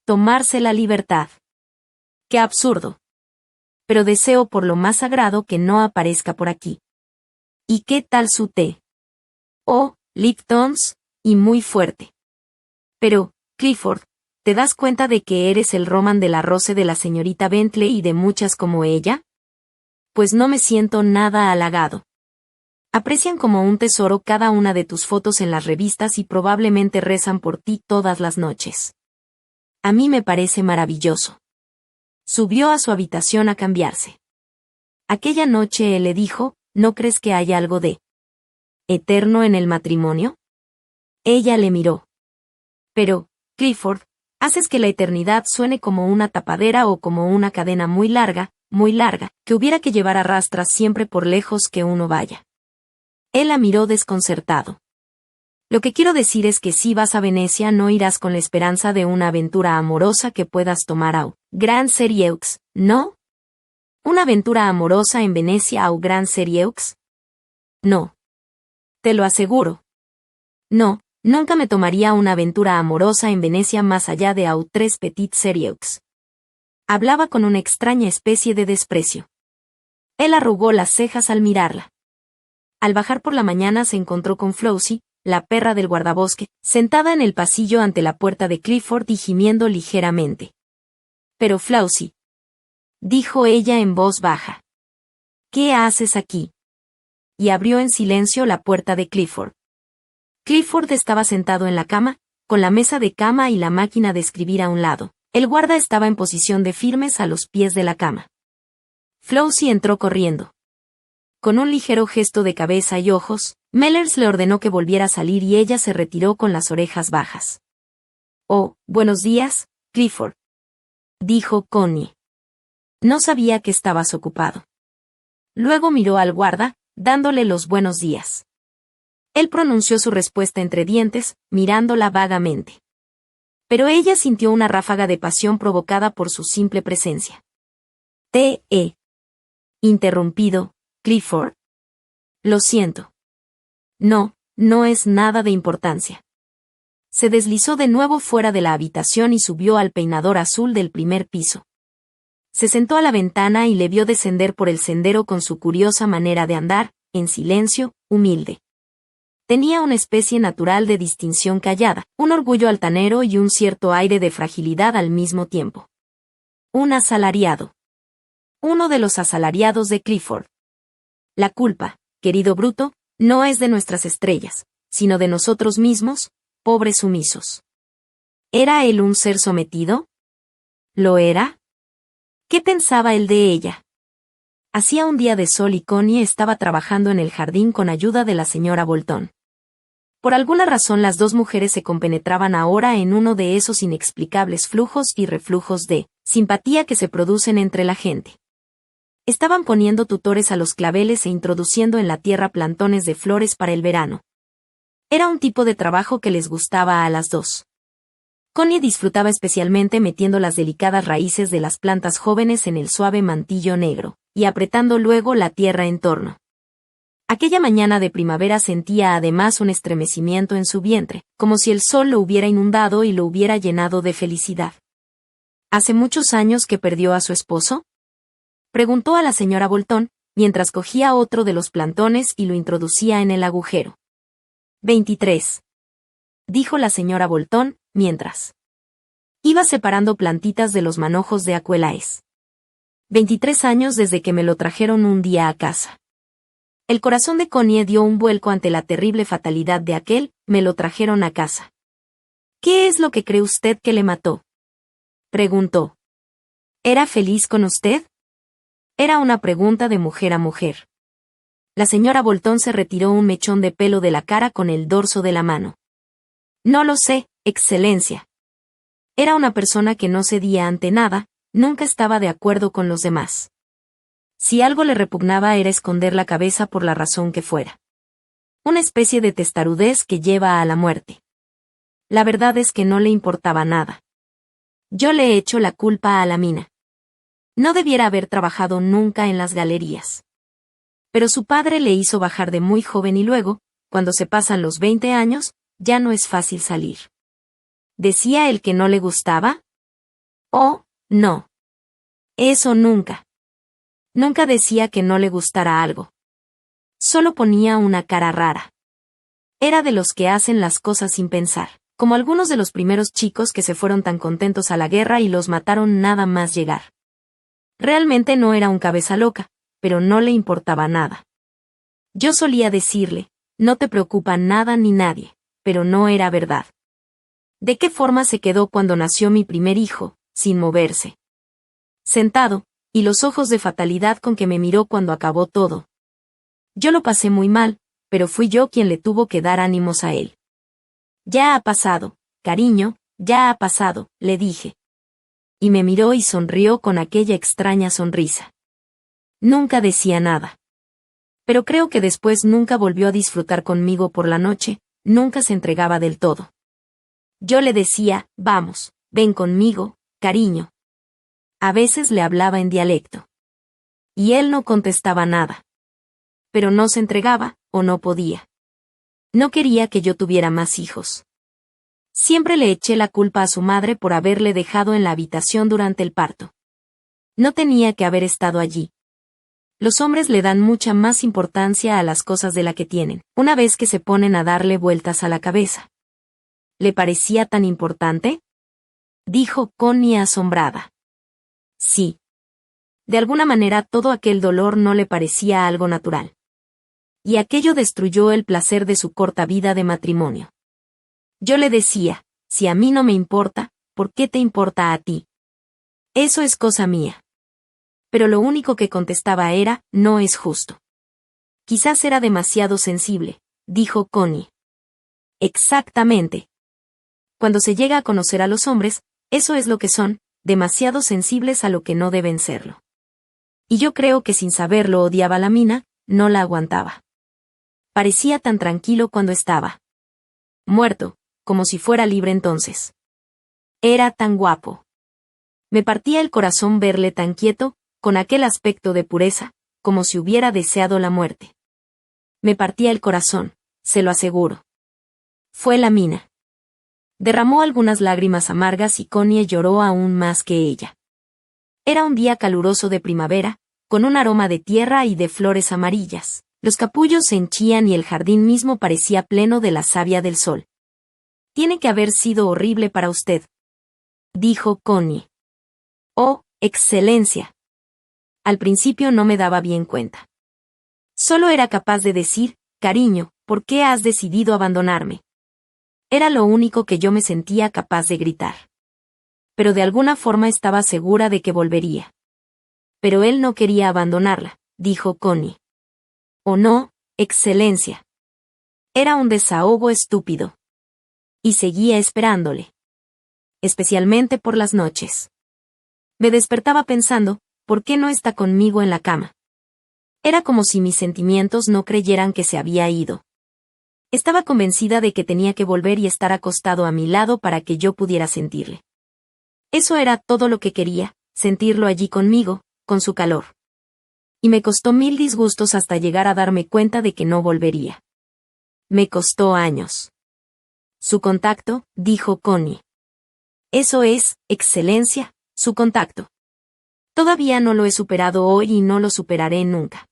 Tomarse la libertad. ¡Qué absurdo! Pero deseo por lo más sagrado que no aparezca por aquí. ¿Y qué tal su té? Oh, Lipton's, y muy fuerte. Pero, Clifford, ¿te das cuenta de que eres el Roman del arroce de la señorita Bentley y de muchas como ella? Pues no me siento nada halagado. Aprecian como un tesoro cada una de tus fotos en las revistas y probablemente rezan por ti todas las noches. A mí me parece maravilloso. Subió a su habitación a cambiarse. Aquella noche él le dijo, ¿no crees que hay algo de eterno en el matrimonio? Ella le miró. Pero, Clifford, haces que la eternidad suene como una tapadera o como una cadena muy larga, que hubiera que llevar a rastras siempre por lejos que uno vaya. Él la miró desconcertado. Lo que quiero decir es que si vas a Venecia no irás con la esperanza de una aventura amorosa que puedas tomar au Grand Serieux, ¿no? ¿Una aventura amorosa en Venecia au Grand Serieux? No. Te lo aseguro. No, nunca me tomaría una aventura amorosa en Venecia más allá de au Tres Petits Serieux. Hablaba con una extraña especie de desprecio. Él arrugó las cejas al mirarla. Al bajar por la mañana se encontró con Flossie, la perra del guardabosque, sentada en el pasillo ante la puerta de Clifford y gimiendo ligeramente. Pero Flossie, dijo ella en voz baja. ¿Qué haces aquí? Y abrió en silencio la puerta de Clifford. Clifford estaba sentado en la cama, con la mesa de cama y la máquina de escribir a un lado. El guarda estaba en posición de firmes a los pies de la cama. Flossie entró corriendo. Con un ligero gesto de cabeza y ojos, Mellers le ordenó que volviera a salir y ella se retiró con las orejas bajas. Oh, buenos días, Clifford, dijo Connie. No sabía que estabas ocupado. Luego miró al guarda, dándole los buenos días. Él pronunció su respuesta entre dientes, mirándola vagamente. Pero ella sintió una ráfaga de pasión provocada por su simple presencia. ¿Te he interrumpido, Clifford? Lo siento. No, no es nada de importancia. Se deslizó de nuevo fuera de la habitación y subió al peinador azul del primer piso. Se sentó a la ventana y le vio descender por el sendero con su curiosa manera de andar, en silencio, humilde. Tenía una especie natural de distinción callada, un orgullo altanero y un cierto aire de fragilidad al mismo tiempo. Un asalariado. Uno de los asalariados de Clifford. La culpa, querido bruto, no es de nuestras estrellas, sino de nosotros mismos, pobres sumisos. ¿Era él un ser sometido? ¿Lo era? ¿Qué pensaba él de ella? Hacía un día de sol y Connie estaba trabajando en el jardín con ayuda de la señora Bolton. Por alguna razón las dos mujeres se compenetraban ahora en uno de esos inexplicables flujos y reflujos de simpatía que se producen entre la gente. Estaban poniendo tutores a los claveles e introduciendo en la tierra plantones de flores para el verano. Era un tipo de trabajo que les gustaba a las dos. Connie disfrutaba especialmente metiendo las delicadas raíces de las plantas jóvenes en el suave mantillo negro, y apretando luego la tierra en torno. Aquella mañana de primavera sentía además un estremecimiento en su vientre, como si el sol lo hubiera inundado y lo hubiera llenado de felicidad. ¿Hace muchos años que perdió a su esposo?, preguntó a la señora Bolton, mientras cogía otro de los plantones y lo introducía en el agujero. 23. Dijo la señora Bolton, mientras iba separando plantitas de los manojos de Aquelaes. 23 años desde que me lo trajeron un día a casa. El corazón de Connie dio un vuelco ante la terrible fatalidad de aquel, me lo trajeron a casa. ¿Qué es lo que cree usted que le mató?, preguntó. ¿Era feliz con usted? Era una pregunta de mujer a mujer. La señora Bolton se retiró un mechón de pelo de la cara con el dorso de la mano. No lo sé, Excelencia. Era una persona que no cedía ante nada, nunca estaba de acuerdo con los demás. Si algo le repugnaba era esconder la cabeza por la razón que fuera. Una especie de testarudez que lleva a la muerte. La verdad es que no le importaba nada. Yo le echo la culpa a la mina. No debiera haber trabajado nunca en las galerías. Pero su padre le hizo bajar de muy joven y luego, cuando se pasan los 20 años, ya no es fácil salir. ¿Decía él que no le gustaba? Oh, no. Eso nunca. Nunca decía que no le gustara algo. Solo ponía una cara rara. Era de los que hacen las cosas sin pensar, como algunos de los primeros chicos que se fueron tan contentos a la guerra y los mataron nada más llegar. Realmente no era un cabeza loca, pero no le importaba nada. Yo solía decirle, no te preocupa nada ni nadie, pero no era verdad. ¿De qué forma se quedó cuando nació mi primer hijo, sin moverse? Sentado, y los ojos de fatalidad con que me miró cuando acabó todo. Yo lo pasé muy mal, pero fui yo quien le tuvo que dar ánimos a él. Ya ha pasado, cariño, ya ha pasado, le dije. Y me miró y sonrió con aquella extraña sonrisa. Nunca decía nada. Pero creo que después nunca volvió a disfrutar conmigo por la noche, nunca se entregaba del todo. Yo le decía, vamos, ven conmigo, cariño. A veces le hablaba en dialecto. Y él no contestaba nada. Pero no se entregaba, o no podía. No quería que yo tuviera más hijos. Siempre le eché la culpa a su madre por haberle dejado en la habitación durante el parto. No tenía que haber estado allí. Los hombres le dan mucha más importancia a las cosas de la que tienen, una vez que se ponen a darle vueltas a la cabeza. ¿Le parecía tan importante?, dijo Connie asombrada. Sí. De alguna manera todo aquel dolor no le parecía algo natural. Y aquello destruyó el placer de su corta vida de matrimonio. Yo le decía, si a mí no me importa, ¿por qué te importa a ti? Eso es cosa mía. Pero lo único que contestaba era, no es justo. Quizás era demasiado sensible, dijo Connie. Exactamente. Cuando se llega a conocer a los hombres, eso es lo que son, demasiado sensibles a lo que no deben serlo. Y yo creo que sin saberlo odiaba la mina, no la aguantaba. Parecía tan tranquilo cuando estaba muerto, como si fuera libre entonces. Era tan guapo. Me partía el corazón verle tan quieto, con aquel aspecto de pureza, como si hubiera deseado la muerte. Me partía el corazón, se lo aseguro. Fue la mina. Derramó algunas lágrimas amargas y Connie lloró aún más que ella. Era un día caluroso de primavera, con un aroma de tierra y de flores amarillas. Los capullos se henchían y el jardín mismo parecía pleno de la savia del sol. Tiene que haber sido horrible para usted, dijo Connie. Oh, Excelencia. Al principio no me daba bien cuenta. Solo era capaz de decir, cariño, ¿por qué has decidido abandonarme? Era lo único que yo me sentía capaz de gritar. Pero de alguna forma estaba segura de que volvería. Pero él no quería abandonarla, dijo Connie. Oh no, Excelencia. Era un desahogo estúpido. Y seguía esperándole. Especialmente por las noches. Me despertaba pensando, ¿por qué no está conmigo en la cama? Era como si mis sentimientos no creyeran que se había ido. Estaba convencida de que tenía que volver y estar acostado a mi lado para que yo pudiera sentirle. Eso era todo lo que quería, sentirlo allí conmigo, con su calor. Y me costó 1000 disgustos hasta llegar a darme cuenta de que no volvería. Me costó años. Su contacto, dijo Connie. Eso es, excelencia, su contacto. Todavía no lo he superado hoy y no lo superaré nunca.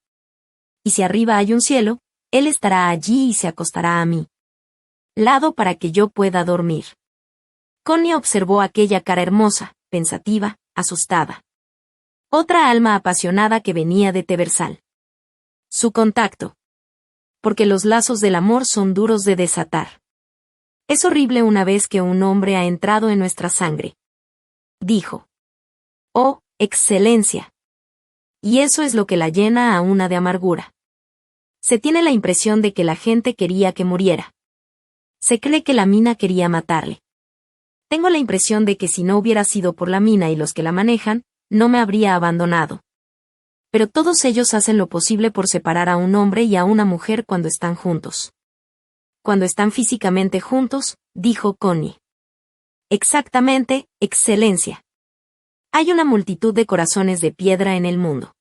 Y si arriba hay un cielo, él estará allí y se acostará a mi lado para que yo pueda dormir. Connie observó aquella cara hermosa, pensativa, asustada. Otra alma apasionada que venía de Teversal. Su contacto. Porque los lazos del amor son duros de desatar. Es horrible una vez que un hombre ha entrado en nuestra sangre. Dijo. Oh, excelencia. Y eso es lo que la llena a una de amargura. Se tiene la impresión de que la gente quería que muriera. Se cree que la mina quería matarle. Tengo la impresión de que si no hubiera sido por la mina y los que la manejan, no me habría abandonado. Pero todos ellos hacen lo posible por separar a un hombre y a una mujer cuando están juntos. Cuando están físicamente juntos, dijo Connie. Exactamente, excelencia. Hay una multitud de corazones de piedra en el mundo.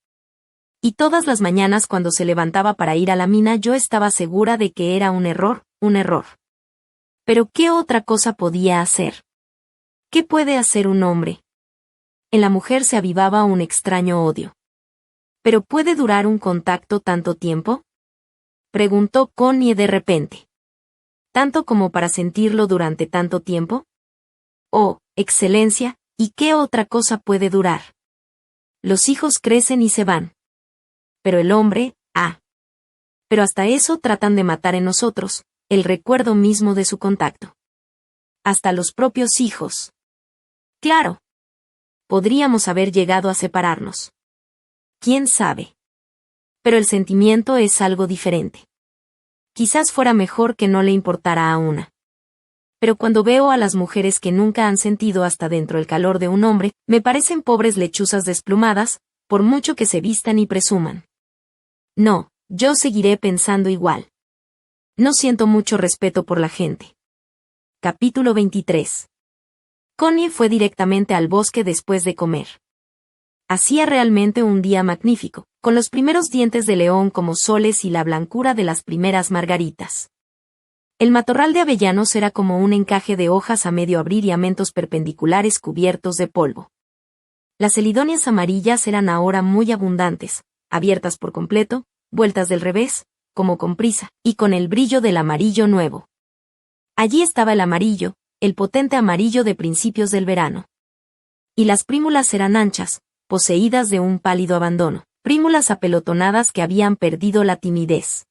Y todas las mañanas cuando se levantaba para ir a la mina yo estaba segura de que era un error, un error. Pero ¿qué otra cosa podía hacer? ¿Qué puede hacer un hombre? En la mujer se avivaba un extraño odio. ¿Pero puede durar un contacto tanto tiempo? Preguntó Connie de repente. ¿Tanto como para sentirlo durante tanto tiempo? Oh, excelencia, ¿y qué otra cosa puede durar? Los hijos crecen y se van. Pero el hombre, Pero hasta eso tratan de matar en nosotros, el recuerdo mismo de su contacto. Hasta los propios hijos. Claro. Podríamos haber llegado a separarnos. ¿Quién sabe? Pero el sentimiento es algo diferente. Quizás fuera mejor que no le importara a una. Pero cuando veo a las mujeres que nunca han sentido hasta dentro el calor de un hombre, me parecen pobres lechuzas desplumadas, por mucho que se vistan y presuman. No, yo seguiré pensando igual. No siento mucho respeto por la gente. Capítulo 23. Connie fue directamente al bosque después de comer. Hacía realmente un día magnífico, con los primeros dientes de león como soles y la blancura de las primeras margaritas. El matorral de avellanos era como un encaje de hojas a medio abrir y amentos perpendiculares cubiertos de polvo. Las celidonias amarillas eran ahora muy abundantes, abiertas por completo, vueltas del revés, como con prisa, y con el brillo del amarillo nuevo. Allí estaba el amarillo, el potente amarillo de principios del verano. Y las prímulas eran anchas, poseídas de un pálido abandono, prímulas apelotonadas que habían perdido la timidez.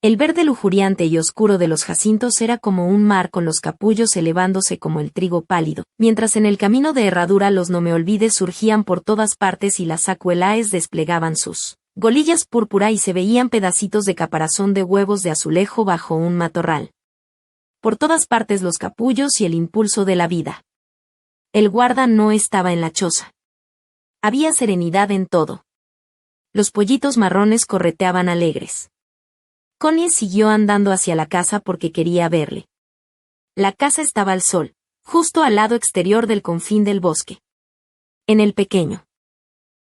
El verde lujuriante y oscuro de los jacintos era como un mar con los capullos elevándose como el trigo pálido, mientras en el camino de herradura los nomeolvides surgían por todas partes y las acuelaes desplegaban sus golillas púrpura y se veían pedacitos de caparazón de huevos de azulejo bajo un matorral. Por todas partes los capullos y el impulso de la vida. El guarda no estaba en la choza. Había serenidad en todo. Los pollitos marrones correteaban alegres. Connie siguió andando hacia la casa porque quería verle. La casa estaba al sol, justo al lado exterior del confín del bosque. En el pequeño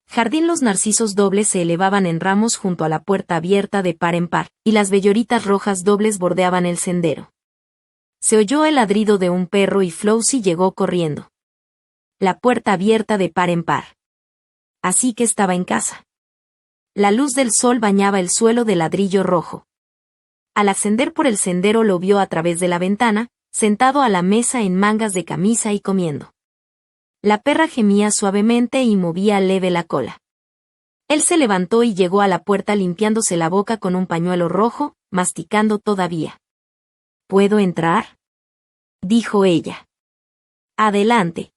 jardín los narcisos dobles se elevaban en ramos junto a la puerta abierta de par en par, y las belloritas rojas dobles bordeaban el sendero. Se oyó el ladrido de un perro y Flossie llegó corriendo. La puerta abierta de par en par. Así que estaba en casa. La luz del sol bañaba el suelo de ladrillo rojo. Al ascender por el sendero lo vio a través de la ventana, sentado a la mesa en mangas de camisa y comiendo. La perra gemía suavemente y movía leve la cola. Él se levantó y llegó a la puerta limpiándose la boca con un pañuelo rojo, masticando todavía. ¿Puedo entrar?, dijo ella. Adelante.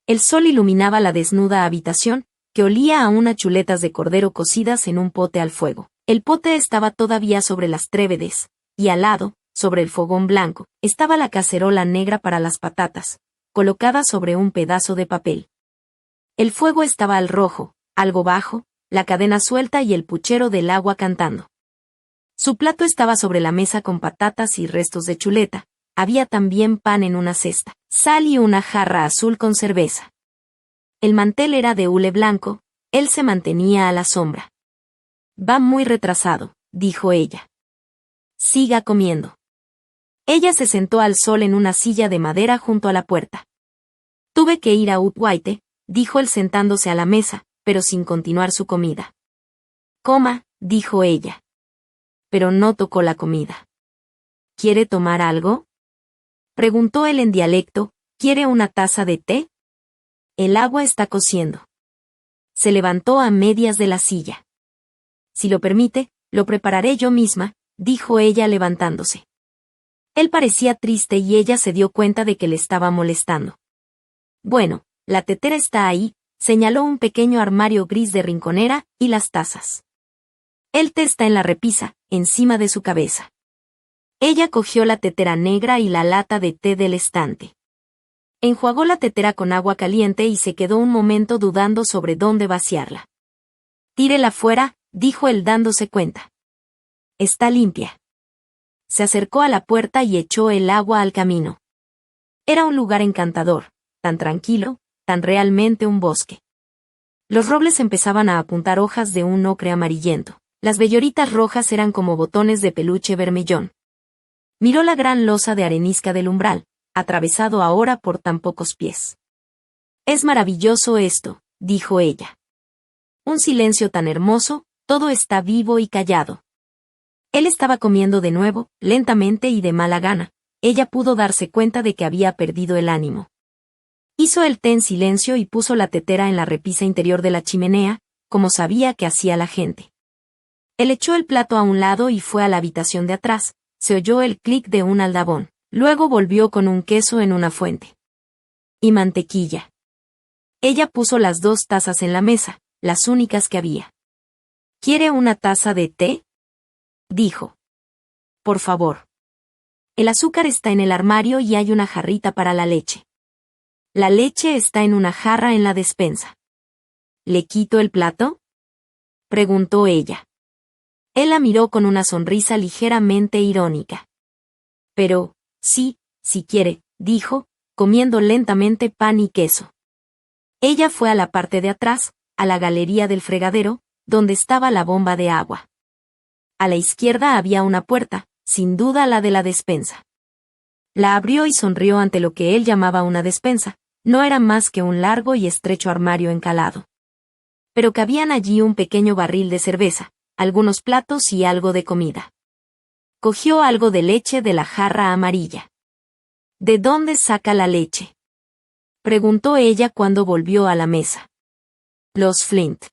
El sol iluminaba la desnuda habitación, que olía a unas chuletas de cordero cocidas en un pote al fuego. El pote estaba todavía sobre las trévedes, y al lado, sobre el fogón blanco, estaba la cacerola negra para las patatas, colocada sobre un pedazo de papel. El fuego estaba al rojo, algo bajo, la cadena suelta y el puchero del agua cantando. Su plato estaba sobre la mesa con patatas y restos de chuleta. Había también pan en una cesta, sal y una jarra azul con cerveza. El mantel era de hule blanco, él se mantenía a la sombra. Va muy retrasado, dijo ella. Siga comiendo. Ella se sentó al sol en una silla de madera junto a la puerta. Tuve que ir a White, dijo él sentándose a la mesa, pero sin continuar su comida. Coma, dijo ella. Pero no tocó la comida. ¿Quiere tomar algo? Preguntó él en dialecto. ¿Quiere una taza de té? El agua está cociendo. Se levantó a medias de la silla. Si lo permite, lo prepararé yo misma, dijo ella levantándose. Él parecía triste y ella se dio cuenta de que le estaba molestando. Bueno, la tetera está ahí, señaló un pequeño armario gris de rinconera, y las tazas. El té está en la repisa, encima de su cabeza. Ella cogió la tetera negra y la lata de té del estante. Enjuagó la tetera con agua caliente y se quedó un momento dudando sobre dónde vaciarla. Tírela fuera, dijo él dándose cuenta. Está limpia. Se acercó a la puerta y echó el agua al camino. Era un lugar encantador, tan tranquilo, tan realmente un bosque. Los robles empezaban a apuntar hojas de un ocre amarillento. Las belloritas rojas eran como botones de peluche vermellón. Miró la gran losa de arenisca del umbral, atravesado ahora por tan pocos pies. Es maravilloso esto, dijo ella. Un silencio tan hermoso, todo está vivo y callado. Él estaba comiendo de nuevo, lentamente y de mala gana. Ella pudo darse cuenta de que había perdido el ánimo. Hizo el té en silencio y puso la tetera en la repisa interior de la chimenea, como sabía que hacía la gente. Él echó el plato a un lado y fue a la habitación de atrás. Se oyó el clic de un aldabón. Luego volvió con un queso en una fuente. Y mantequilla. Ella puso las 2 tazas en la mesa, las únicas que había. ¿Quiere una taza de té? Dijo. Por favor. El azúcar está en el armario y hay una jarrita para la leche. La leche está en una jarra en la despensa. ¿Le quito el plato? Preguntó ella. Él la miró con una sonrisa ligeramente irónica. Pero, sí, si quiere, dijo, comiendo lentamente pan y queso. Ella fue a la parte de atrás, a la galería del fregadero, donde estaba la bomba de agua. A la izquierda había una puerta, sin duda la de la despensa. La abrió y sonrió ante lo que él llamaba una despensa. No era más que un largo y estrecho armario encalado. Pero cabían allí un pequeño barril de cerveza, algunos platos y algo de comida. Cogió algo de leche de la jarra amarilla. ¿De dónde saca la leche? Preguntó ella cuando volvió a la mesa. Los Flint.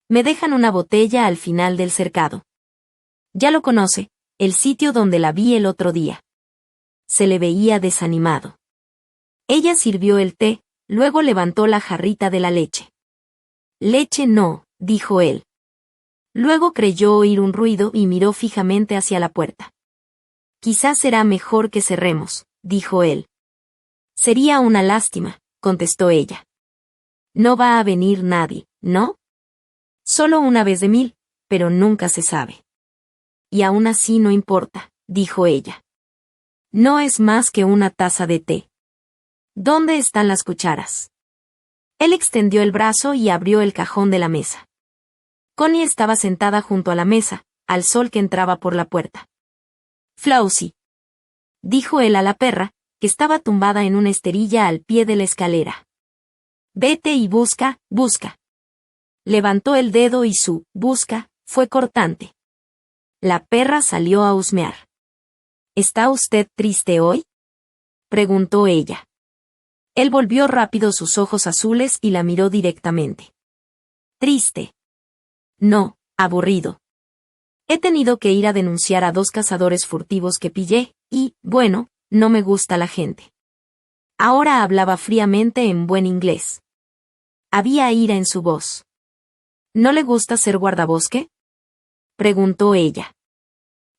Me dejan una botella al final del cercado. Ya lo conoce, el sitio donde la vi el otro día. Se le veía desanimado. Ella sirvió el té, luego levantó la jarrita de la leche. Leche no, dijo él. Luego creyó oír un ruido y miró fijamente hacia la puerta. Quizás será mejor que cerremos, dijo él. Sería una lástima, contestó ella. No va a venir nadie, ¿no? Solo una vez de 1000, pero nunca se sabe. Y aún así no importa, dijo ella. No es más que una taza de té. ¿Dónde están las cucharas? Él extendió el brazo y abrió el cajón de la mesa. Connie estaba sentada junto a la mesa, al sol que entraba por la puerta. Flausie, dijo él a la perra, que estaba tumbada en una esterilla al pie de la escalera. Vete y busca. Levantó el dedo y su busca fue cortante. La perra salió a husmear. ¿Está usted triste hoy? Preguntó ella. Él volvió rápido sus ojos azules y la miró directamente. Triste. No, aburrido. He tenido que ir a denunciar a 2 cazadores furtivos que pillé, y, bueno, no me gusta la gente. Ahora hablaba fríamente en buen inglés. Había ira en su voz. ¿No le gusta ser guardabosque? Preguntó ella.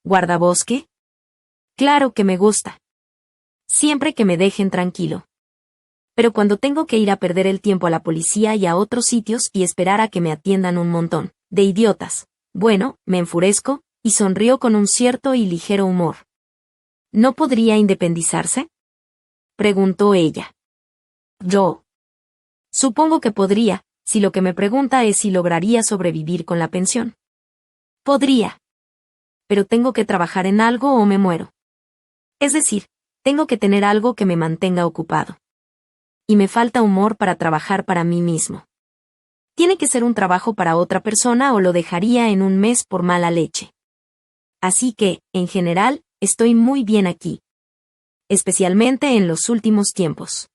¿Guardabosque? Claro que me gusta. Siempre que me dejen tranquilo. Pero cuando tengo que ir a perder el tiempo a la policía y a otros sitios y esperar a que me atiendan un montón de idiotas, bueno, me enfurezco, y sonrió con un cierto y ligero humor. ¿No podría independizarse?, preguntó ella. Yo. Supongo que podría, si lo que me pregunta es si lograría sobrevivir con la pensión. Podría. Pero tengo que trabajar en algo o me muero. Es decir, tengo que tener algo que me mantenga ocupado. Y me falta humor para trabajar para mí mismo. Tiene que ser un trabajo para otra persona o lo dejaría en un mes por mala leche. Así que, en general, estoy muy bien aquí. Especialmente en los últimos tiempos.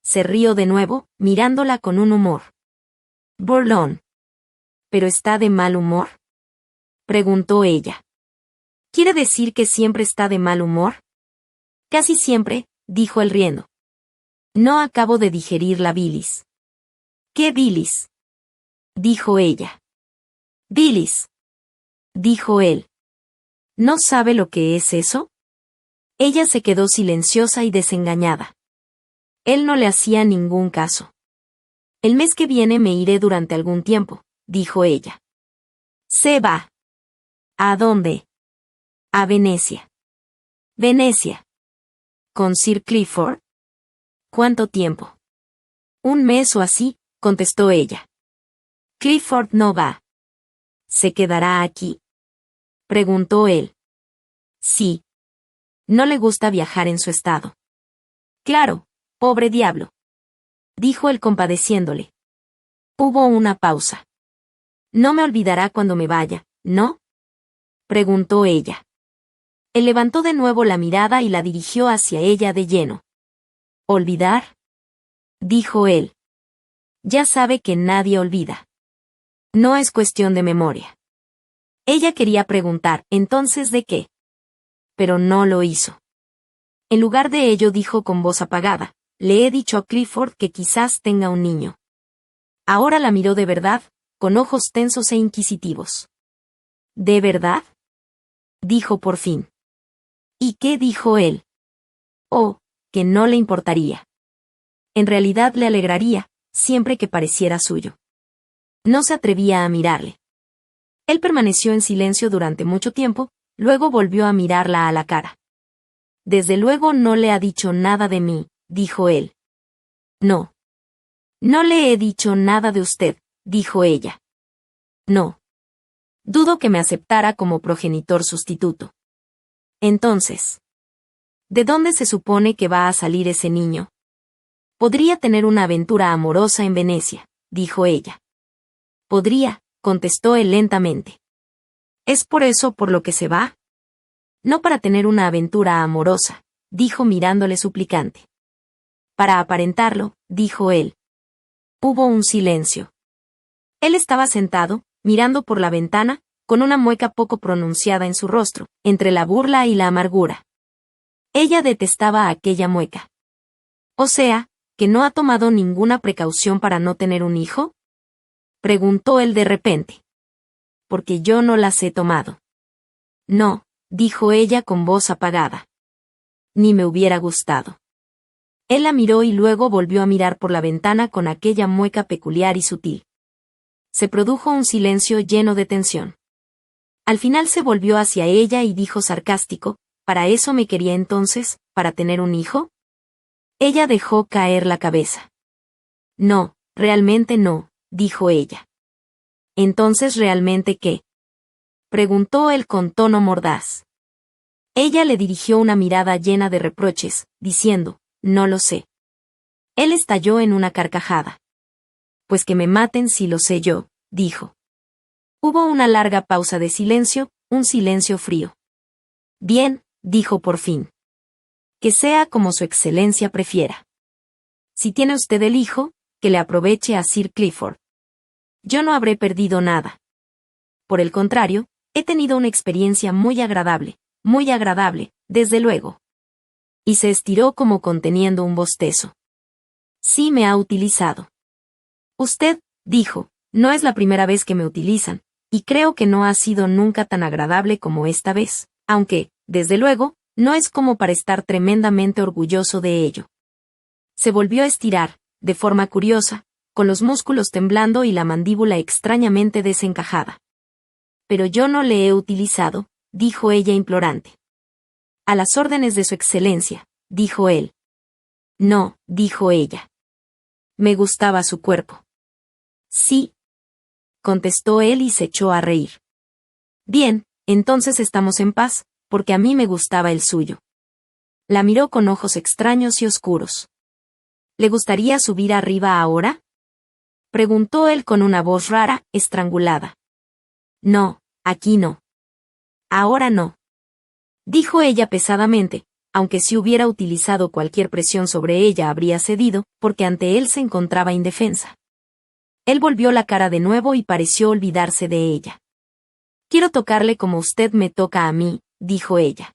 Se rió de nuevo, mirándola con un humor burlón. ¿Pero está de mal humor?, preguntó ella. ¿Quiere decir que siempre está de mal humor? Casi siempre, dijo él riendo. No acabo de digerir la bilis. ¿Qué bilis?, dijo ella. Bilis, dijo él. ¿No sabe lo que es eso? Ella se quedó silenciosa y desengañada. Él no le hacía ningún caso. El mes que viene me iré durante algún tiempo, dijo ella. Se va. ¿A dónde? A Venecia. Venecia. ¿Con Sir Clifford? ¿Cuánto tiempo? Un mes o así, contestó ella. Clifford no va. ¿Se quedará aquí?, preguntó él. Sí. No le gusta viajar en su estado. Claro, pobre diablo, dijo él compadeciéndole. Hubo una pausa. No me olvidará cuando me vaya, ¿no?, preguntó ella. Él levantó de nuevo la mirada y la dirigió hacia ella de lleno. ¿Olvidar?, dijo él. Ya sabe que nadie olvida. No es cuestión de memoria. Ella quería preguntar, ¿entonces de qué? Pero no lo hizo. En lugar de ello dijo con voz apagada, le he dicho a Clifford que quizás tenga un niño. Ahora la miró de verdad, con ojos tensos e inquisitivos. ¿De verdad?, dijo por fin. ¿Y qué dijo él? Oh, que no le importaría. En realidad le alegraría, siempre que pareciera suyo. No se atrevía a mirarle. Él permaneció en silencio durante mucho tiempo, luego volvió a mirarla a la cara. Desde luego no le ha dicho nada de mí, dijo él. No. No le he dicho nada de usted, dijo ella. No. Dudo que me aceptara como progenitor sustituto. Entonces, ¿de dónde se supone que va a salir ese niño? Podría tener una aventura amorosa en Venecia, dijo ella. Podría, contestó él lentamente. ¿Es por eso por lo que se va? No para tener una aventura amorosa, dijo mirándole suplicante. Para aparentarlo, dijo él. Hubo un silencio. Él estaba sentado, mirando por la ventana, con una mueca poco pronunciada en su rostro, entre la burla y la amargura. Ella detestaba aquella mueca. O sea, ¿que no ha tomado ninguna precaución para no tener un hijo?, preguntó él de repente. Porque yo no las he tomado. No, dijo ella con voz apagada. Ni me hubiera gustado. Él la miró y luego volvió a mirar por la ventana con aquella mueca peculiar y sutil. Se produjo un silencio lleno de tensión. Al final se volvió hacia ella y dijo sarcástico, ¿para eso me quería entonces, para tener un hijo? Ella dejó caer la cabeza. No, realmente no, dijo ella. ¿Entonces realmente qué?, preguntó él con tono mordaz. Ella le dirigió una mirada llena de reproches, diciendo, no lo sé. Él estalló en una carcajada. Pues que me maten si lo sé yo, dijo. Hubo una larga pausa de silencio, un silencio frío. Bien, dijo por fin. Que sea como su excelencia prefiera. Si tiene usted el hijo, que le aproveche a Sir Clifford. Yo no habré perdido nada. Por el contrario, he tenido una experiencia muy agradable, desde luego. Y se estiró como conteniendo un bostezo. Sí me ha utilizado. Usted, dijo, no es la primera vez que me utilizan, y creo que no ha sido nunca tan agradable como esta vez, aunque, desde luego, no es como para estar tremendamente orgulloso de ello. Se volvió a estirar, de forma curiosa, con los músculos temblando y la mandíbula extrañamente desencajada. Pero yo no le he utilizado, dijo ella implorante. A las órdenes de su excelencia, dijo él. No, dijo ella. Me gustaba su cuerpo. Sí, contestó él y se echó a reír. Bien, entonces estamos en paz, porque a mí me gustaba el suyo. La miró con ojos extraños y oscuros. ¿Le gustaría subir arriba ahora? Preguntó él con una voz rara, estrangulada. No, aquí no. Ahora no. Dijo ella pesadamente, aunque si hubiera utilizado cualquier presión sobre ella habría cedido, porque ante él se encontraba indefensa. Él volvió la cara de nuevo y pareció olvidarse de ella. Quiero tocarle como usted me toca a mí, dijo ella.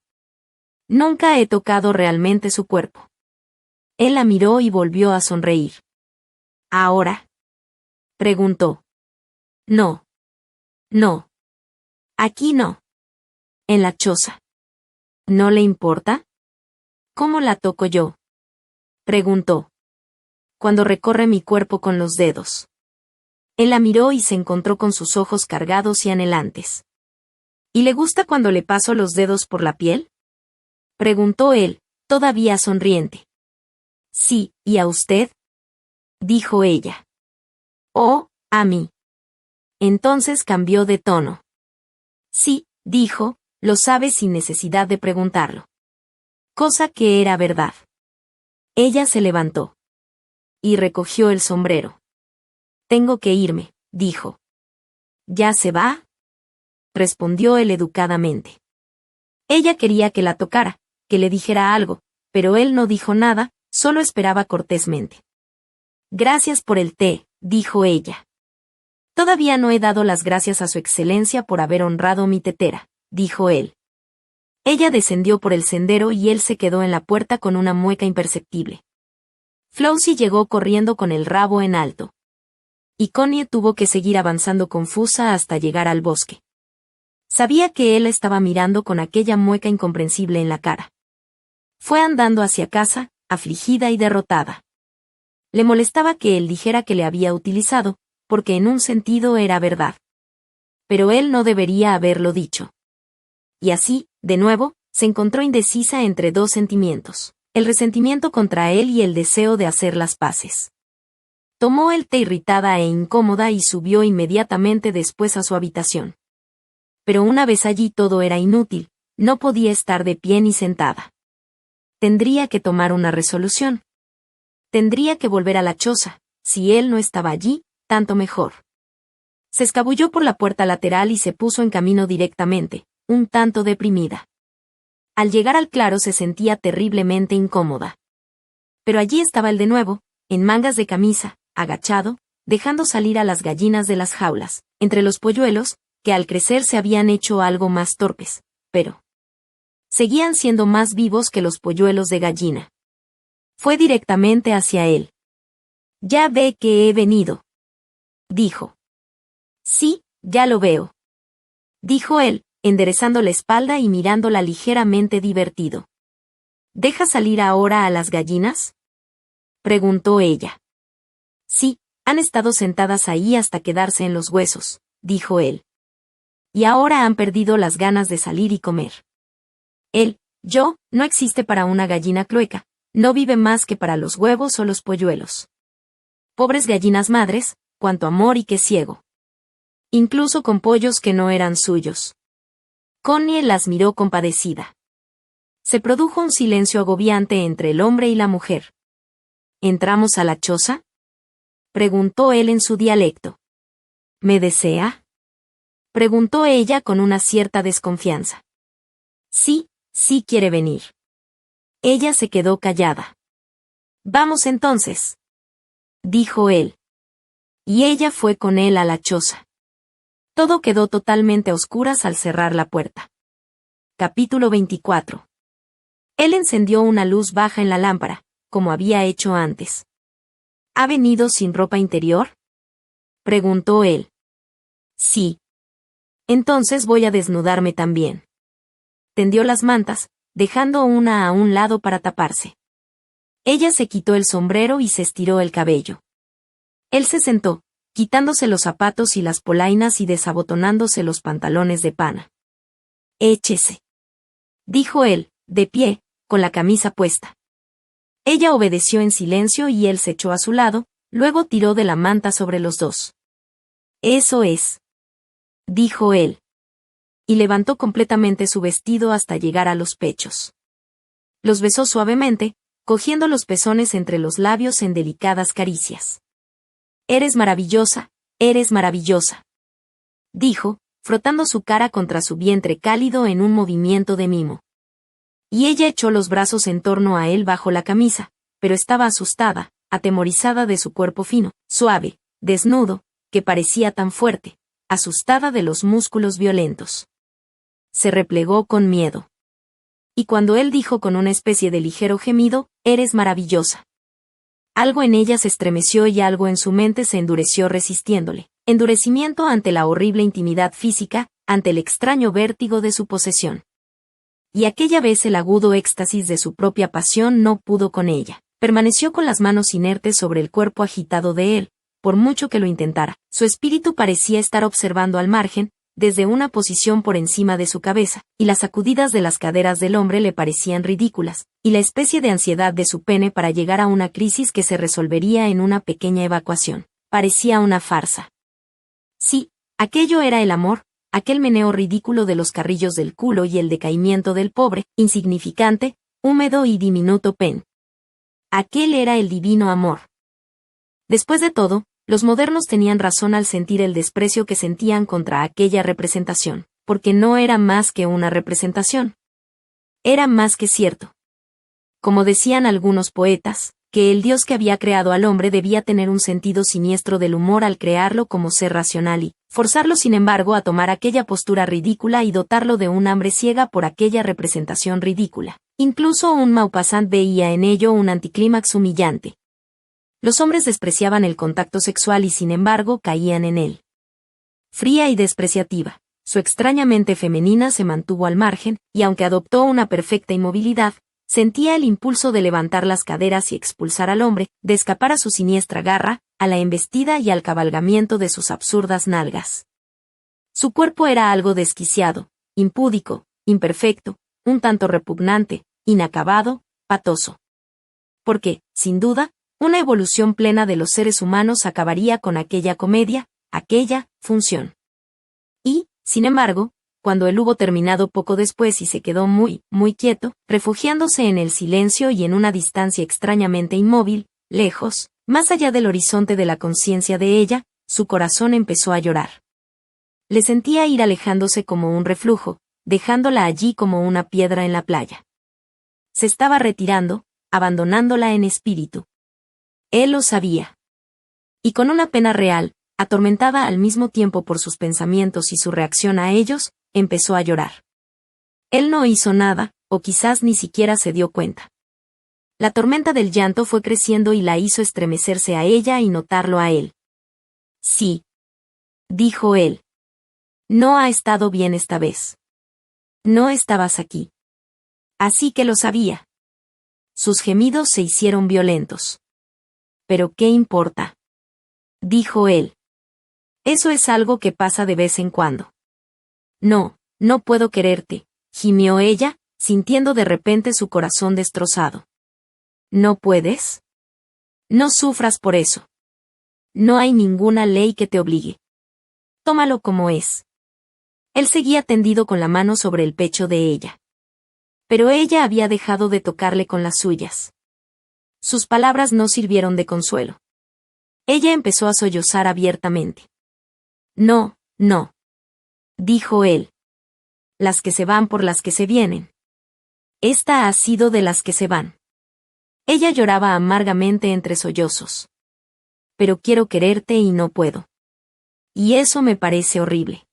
Nunca he tocado realmente su cuerpo. Él la miró y volvió a sonreír. ¿Ahora? Preguntó. No. No. Aquí no. En la choza. ¿No le importa? ¿Cómo la toco yo? Preguntó. Cuando recorre mi cuerpo con los dedos. Él la miró y se encontró con sus ojos cargados y anhelantes. ¿Y le gusta cuando le paso los dedos por la piel? Preguntó él, todavía sonriente. Sí, ¿y a usted? Dijo ella. Oh, a mí. Entonces cambió de tono. Sí, dijo, lo sabe sin necesidad de preguntarlo. Cosa que era verdad. Ella se levantó. Y recogió el sombrero. Tengo que irme, dijo. ¿Ya se va? Respondió él educadamente. Ella quería que la tocara, que le dijera algo, pero él no dijo nada, solo esperaba cortésmente. Gracias por el té, dijo ella. Todavía no he dado las gracias a su excelencia por haber honrado mi tetera, dijo él. Ella descendió por el sendero y él se quedó en la puerta con una mueca imperceptible. Flossie llegó corriendo con el rabo en alto. Y Connie tuvo que seguir avanzando confusa hasta llegar al bosque. Sabía que él estaba mirando con aquella mueca incomprensible en la cara. Fue andando hacia casa, afligida y derrotada. Le molestaba que él dijera que le había utilizado, porque en un sentido era verdad. Pero él no debería haberlo dicho. Y así, de nuevo, se encontró indecisa entre dos sentimientos, el resentimiento contra él y el deseo de hacer las paces. Tomó el té irritada e incómoda y subió inmediatamente después a su habitación. Pero una vez allí todo era inútil, no podía estar de pie ni sentada. Tendría que tomar una resolución. Tendría que volver a la choza, si él no estaba allí, tanto mejor. Se escabulló por la puerta lateral y se puso en camino directamente, un tanto deprimida. Al llegar al claro se sentía terriblemente incómoda. Pero allí estaba él de nuevo, en mangas de camisa, agachado, dejando salir a las gallinas de las jaulas, entre los polluelos, que al crecer se habían hecho algo más torpes, pero seguían siendo más vivos que los polluelos de gallina. Fue directamente hacia él. Ya ve que he venido, dijo. Sí, ya lo veo, dijo él, enderezando la espalda y mirándola ligeramente divertido. ¿Deja salir ahora a las gallinas? Preguntó ella. Sí, han estado sentadas ahí hasta quedarse en los huesos, dijo él. Y ahora han perdido las ganas de salir y comer. Yo, no existe para una gallina clueca, no vive más que para los huevos o los polluelos. Pobres gallinas madres, cuánto amor y qué ciego. Incluso con pollos que no eran suyos. Connie las miró compadecida. Se produjo un silencio agobiante entre el hombre y la mujer. ¿Entramos a la choza? Preguntó él en su dialecto. ¿Me desea? Preguntó ella con una cierta desconfianza. Sí, sí quiere venir. Ella se quedó callada. Vamos entonces, dijo él. Y ella fue con él a la choza. Todo quedó totalmente a oscuras al cerrar la puerta. Capítulo 24. Él encendió una luz baja en la lámpara, como había hecho antes. ¿Ha venido sin ropa interior? Preguntó él. Sí. Entonces voy a desnudarme también. Tendió las mantas, dejando una a un lado para taparse. Ella se quitó el sombrero y se estiró el cabello. Él se sentó, quitándose los zapatos y las polainas y desabotonándose los pantalones de pana. «Échese», dijo él, de pie, con la camisa puesta. Ella obedeció en silencio y él se echó a su lado, luego tiró de la manta sobre los dos. «Eso es», dijo él. Y levantó completamente su vestido hasta llegar a los pechos. Los besó suavemente, cogiendo los pezones entre los labios en delicadas caricias. «Eres maravillosa, dijo, frotando su cara contra su vientre cálido en un movimiento de mimo. Y ella echó los brazos en torno a él bajo la camisa, pero estaba asustada, atemorizada de su cuerpo fino, suave, desnudo, que parecía tan fuerte, asustada de los músculos violentos. Se replegó con miedo. Y cuando él dijo con una especie de ligero gemido, «Eres maravillosa», algo en ella se estremeció y algo en su mente se endureció resistiéndole. Endurecimiento ante la horrible intimidad física, ante el extraño vértigo de su posesión. Y aquella vez el agudo éxtasis de su propia pasión no pudo con ella. Permaneció con las manos inertes sobre el cuerpo agitado de él, por mucho que lo intentara. Su espíritu parecía estar observando al margen, desde una posición por encima de su cabeza, y las sacudidas de las caderas del hombre le parecían ridículas, y la especie de ansiedad de su pene para llegar a una crisis que se resolvería en una pequeña evacuación, parecía una farsa. Sí, aquello era el amor, aquel meneo ridículo de los carrillos del culo y el decaimiento del pobre, insignificante, húmedo y diminuto pen. Aquel era el divino amor. Después de todo, los modernos tenían razón al sentir el desprecio que sentían contra aquella representación, porque no era más que una representación. Era más que cierto. Como decían algunos poetas, que el Dios que había creado al hombre debía tener un sentido siniestro del humor al crearlo como ser racional y forzarlo sin embargo a tomar aquella postura ridícula y dotarlo de un hambre ciega por aquella representación ridícula. Incluso un Maupassant veía en ello un anticlímax humillante. Los hombres despreciaban el contacto sexual y sin embargo caían en él. Fría y despreciativa, su extraña mente femenina se mantuvo al margen, y aunque adoptó una perfecta inmovilidad, sentía el impulso de levantar las caderas y expulsar al hombre, de escapar a su siniestra garra, a la embestida y al cabalgamiento de sus absurdas nalgas. Su cuerpo era algo desquiciado, impúdico, imperfecto, un tanto repugnante, inacabado, patoso. Porque, sin duda, una evolución plena de los seres humanos acabaría con aquella comedia, aquella función. Y, sin embargo, cuando él hubo terminado poco después y se quedó muy, muy quieto, refugiándose en el silencio y en una distancia extrañamente inmóvil, lejos, más allá del horizonte de la conciencia de ella, su corazón empezó a llorar. Le sentía ir alejándose como un reflujo, dejándola allí como una piedra en la playa. Se estaba retirando, abandonándola en espíritu. Él lo sabía. Y con una pena real, atormentada al mismo tiempo por sus pensamientos y su reacción a ellos, empezó a llorar. Él no hizo nada, o quizás ni siquiera se dio cuenta. La tormenta del llanto fue creciendo y la hizo estremecerse a ella y notarlo a él. «Sí», dijo él. «No ha estado bien esta vez. No estabas aquí. Así que lo sabía». Sus gemidos se hicieron violentos. «¿Pero qué importa?», dijo él. «Eso es algo que pasa de vez en cuando». «No, no puedo quererte», gimió ella, sintiendo de repente su corazón destrozado. «¿No puedes? No sufras por eso. No hay ninguna ley que te obligue. Tómalo como es». Él seguía tendido con la mano sobre el pecho de ella. Pero ella había dejado de tocarle con las suyas. Sus palabras no sirvieron de consuelo. Ella empezó a sollozar abiertamente. «No, no», dijo él. «Las que se van por las que se vienen. Esta ha sido de las que se van». Ella lloraba amargamente entre sollozos. «Pero quiero quererte y no puedo. Y eso me parece horrible».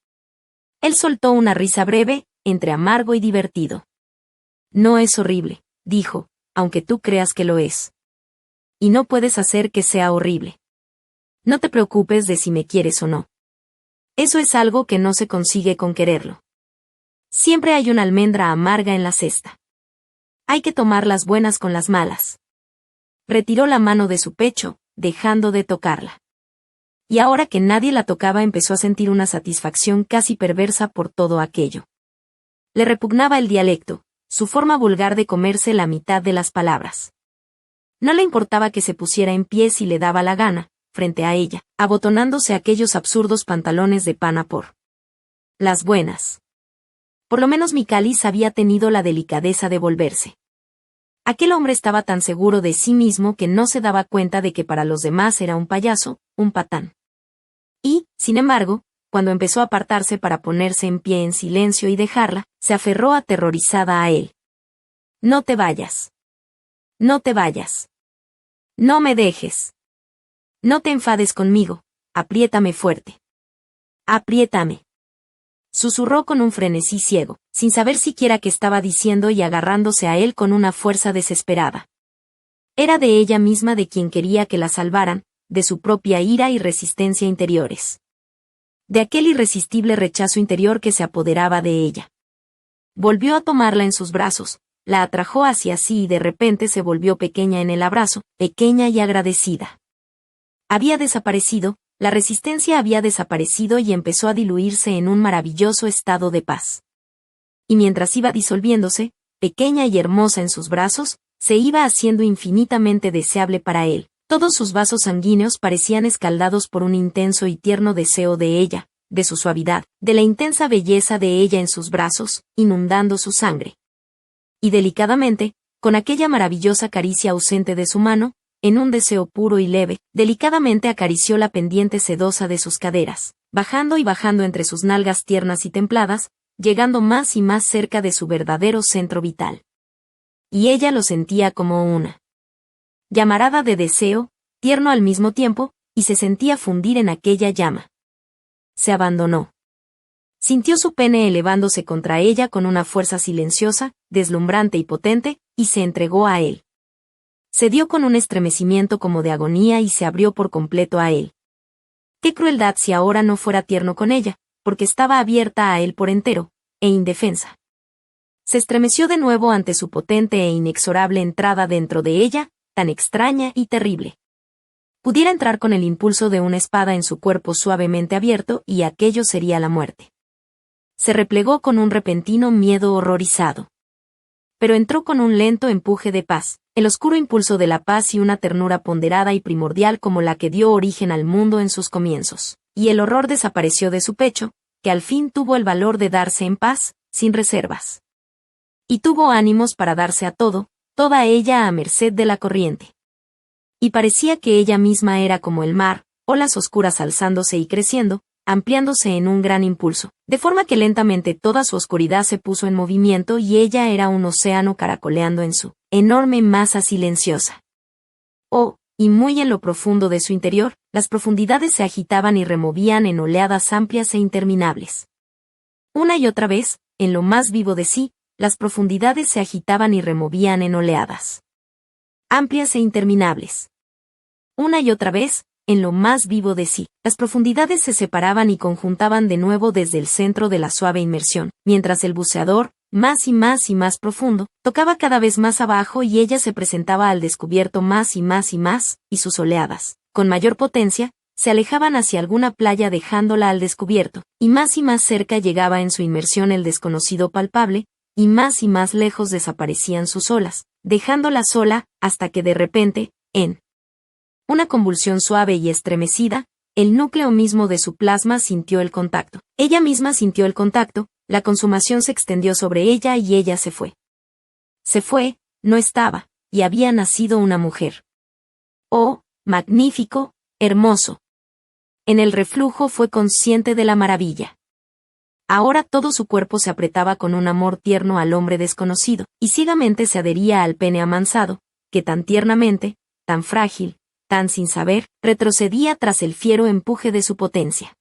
Él soltó una risa breve, entre amargo y divertido. «No es horrible», dijo, «aunque tú creas que lo es. Y no puedes hacer que sea horrible. No te preocupes de si me quieres o no. Eso es algo que no se consigue con quererlo. Siempre hay una almendra amarga en la cesta. Hay que tomar las buenas con las malas. Retiró la mano de su pecho, dejando de tocarla. Y ahora que nadie la tocaba empezó a sentir una satisfacción casi perversa por todo aquello. Le repugnaba el dialecto, su forma vulgar de comerse la mitad de las palabras. No le importaba que se pusiera en pie si le daba la gana, frente a ella, abotonándose aquellos absurdos pantalones de pana por las buenas. Por lo menos Michalis había tenido la delicadeza de volverse. Aquel hombre estaba tan seguro de sí mismo que no se daba cuenta de que para los demás era un payaso, un patán. Y, sin embargo, cuando empezó a apartarse para ponerse en pie en silencio y dejarla, se aferró aterrorizada a él. «No te vayas. No te vayas. No me dejes. No te enfades conmigo, apriétame fuerte. Apriétame». Susurró con un frenesí ciego, sin saber siquiera qué estaba diciendo y agarrándose a él con una fuerza desesperada. Era de ella misma de quien quería que la salvaran, de su propia ira y resistencia interiores. De aquel irresistible rechazo interior que se apoderaba de ella. Volvió a tomarla en sus brazos, la atrajo hacia sí y de repente se volvió pequeña en el abrazo, pequeña y agradecida. Había desaparecido, la resistencia había desaparecido y empezó a diluirse en un maravilloso estado de paz. Y mientras iba disolviéndose, pequeña y hermosa en sus brazos, se iba haciendo infinitamente deseable para él. Todos sus vasos sanguíneos parecían escaldados por un intenso y tierno deseo de ella, de su suavidad, de la intensa belleza de ella en sus brazos, inundando su sangre. Y delicadamente, con aquella maravillosa caricia ausente de su mano, en un deseo puro y leve, delicadamente acarició la pendiente sedosa de sus caderas, bajando y bajando entre sus nalgas tiernas y templadas, llegando más y más cerca de su verdadero centro vital. Y ella lo sentía como una llamarada de deseo, tierno al mismo tiempo, y se sentía fundir en aquella llama. Se abandonó. Sintió su pene elevándose contra ella con una fuerza silenciosa, deslumbrante y potente, y se entregó a él. Se dio con un estremecimiento como de agonía y se abrió por completo a él. Qué crueldad si ahora no fuera tierno con ella, porque estaba abierta a él por entero, e indefensa. Se estremeció de nuevo ante su potente e inexorable entrada dentro de ella, tan extraña y terrible. Pudiera entrar con el impulso de una espada en su cuerpo suavemente abierto y aquello sería la muerte. Se replegó con un repentino miedo horrorizado. Pero entró con un lento empuje de paz, el oscuro impulso de la paz y una ternura ponderada y primordial como la que dio origen al mundo en sus comienzos, y el horror desapareció de su pecho, que al fin tuvo el valor de darse en paz, sin reservas. Y tuvo ánimos para darse a todo, toda ella a merced de la corriente. Y parecía que ella misma era como el mar, olas oscuras alzándose y creciendo, ampliándose en un gran impulso, de forma que lentamente toda su oscuridad se puso en movimiento y ella era un océano caracoleando en su enorme masa silenciosa. Oh, y muy en lo profundo de su interior, las profundidades se agitaban y removían en oleadas amplias e interminables. Una y otra vez, en lo más vivo de sí, las profundidades se agitaban y removían en oleadas amplias e interminables. Una y otra vez, en lo más vivo de sí, las profundidades se separaban y conjuntaban de nuevo desde el centro de la suave inmersión, mientras el buceador, más y más profundo, tocaba cada vez más abajo y ella se presentaba al descubierto más, y sus oleadas, con mayor potencia, se alejaban hacia alguna playa dejándola al descubierto, y más cerca llegaba en su inmersión el desconocido palpable, y más lejos desaparecían sus olas, dejándola sola, hasta que de repente, en una convulsión suave y estremecida, el núcleo mismo de su plasma sintió el contacto. Ella misma sintió el contacto, la consumación se extendió sobre ella y ella se fue. Se fue, no estaba, y había nacido una mujer. Oh, magnífico, hermoso. En el reflujo fue consciente de la maravilla. Ahora todo su cuerpo se apretaba con un amor tierno al hombre desconocido, y ciegamente se adhería al pene amansado, que tan tiernamente, tan frágil, tan sin saber, retrocedía tras el fiero empuje de su potencia.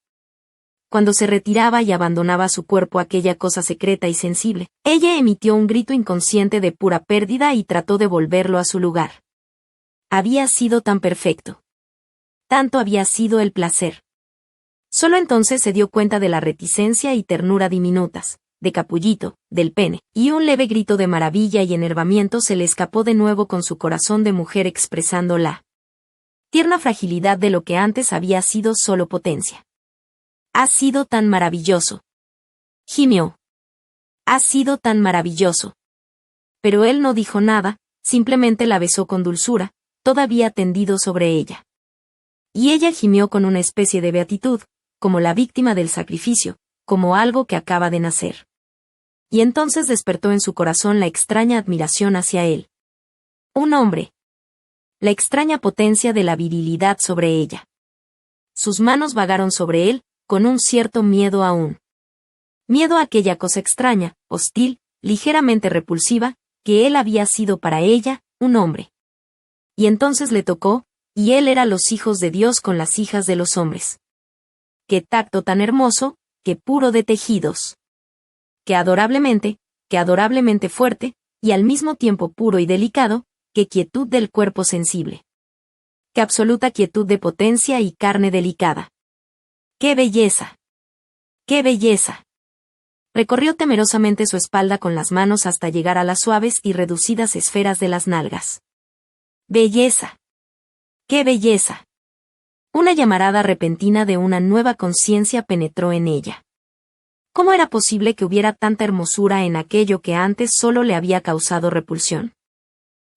Cuando se retiraba y abandonaba su cuerpo aquella cosa secreta y sensible, ella emitió un grito inconsciente de pura pérdida y trató de volverlo a su lugar. Había sido tan perfecto. Tanto había sido el placer. Solo entonces se dio cuenta de la reticencia y ternura diminutas, de capullito, del pene, y un leve grito de maravilla y enervamiento se le escapó de nuevo con su corazón de mujer expresando la tierna fragilidad de lo que antes había sido solo potencia. Ha sido tan maravilloso. Gimió. Ha sido tan maravilloso. Pero él no dijo nada, simplemente la besó con dulzura, todavía tendido sobre ella. Y ella gimió con una especie de beatitud, como la víctima del sacrificio, como algo que acaba de nacer. Y entonces despertó en su corazón la extraña admiración hacia él. Un hombre. La extraña potencia de la virilidad sobre ella. Sus manos vagaron sobre él, con un cierto miedo aún. Miedo a aquella cosa extraña, hostil, ligeramente repulsiva, que él había sido para ella, un hombre. Y entonces le tocó, y él era los hijos de Dios con las hijas de los hombres. Qué tacto tan hermoso, qué puro de tejidos. Qué adorablemente fuerte, y al mismo tiempo puro y delicado, qué quietud del cuerpo sensible. Qué absoluta quietud de potencia y carne delicada. ¡Qué belleza! ¡Qué belleza! Recorrió temerosamente su espalda con las manos hasta llegar a las suaves y reducidas esferas de las nalgas. ¡Belleza! ¡Qué belleza! Una llamarada repentina de una nueva conciencia penetró en ella. ¿Cómo era posible que hubiera tanta hermosura en aquello que antes solo le había causado repulsión?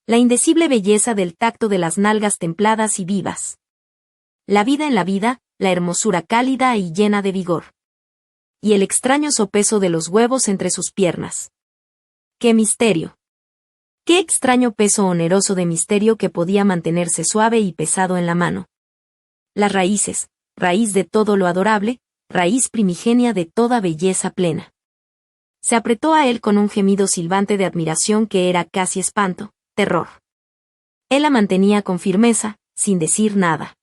La indecible belleza del tacto de las nalgas templadas y vivas. La vida en la vida, la hermosura cálida y llena de vigor. Y el extraño sopeso de los huevos entre sus piernas. ¡Qué misterio! ¡Qué extraño peso oneroso de misterio que podía mantenerse suave y pesado en la mano! Las raíces, raíz de todo lo adorable, raíz primigenia de toda belleza plena. Se apretó a él con un gemido silbante de admiración que era casi espanto, terror. Él la mantenía con firmeza, sin decir nada.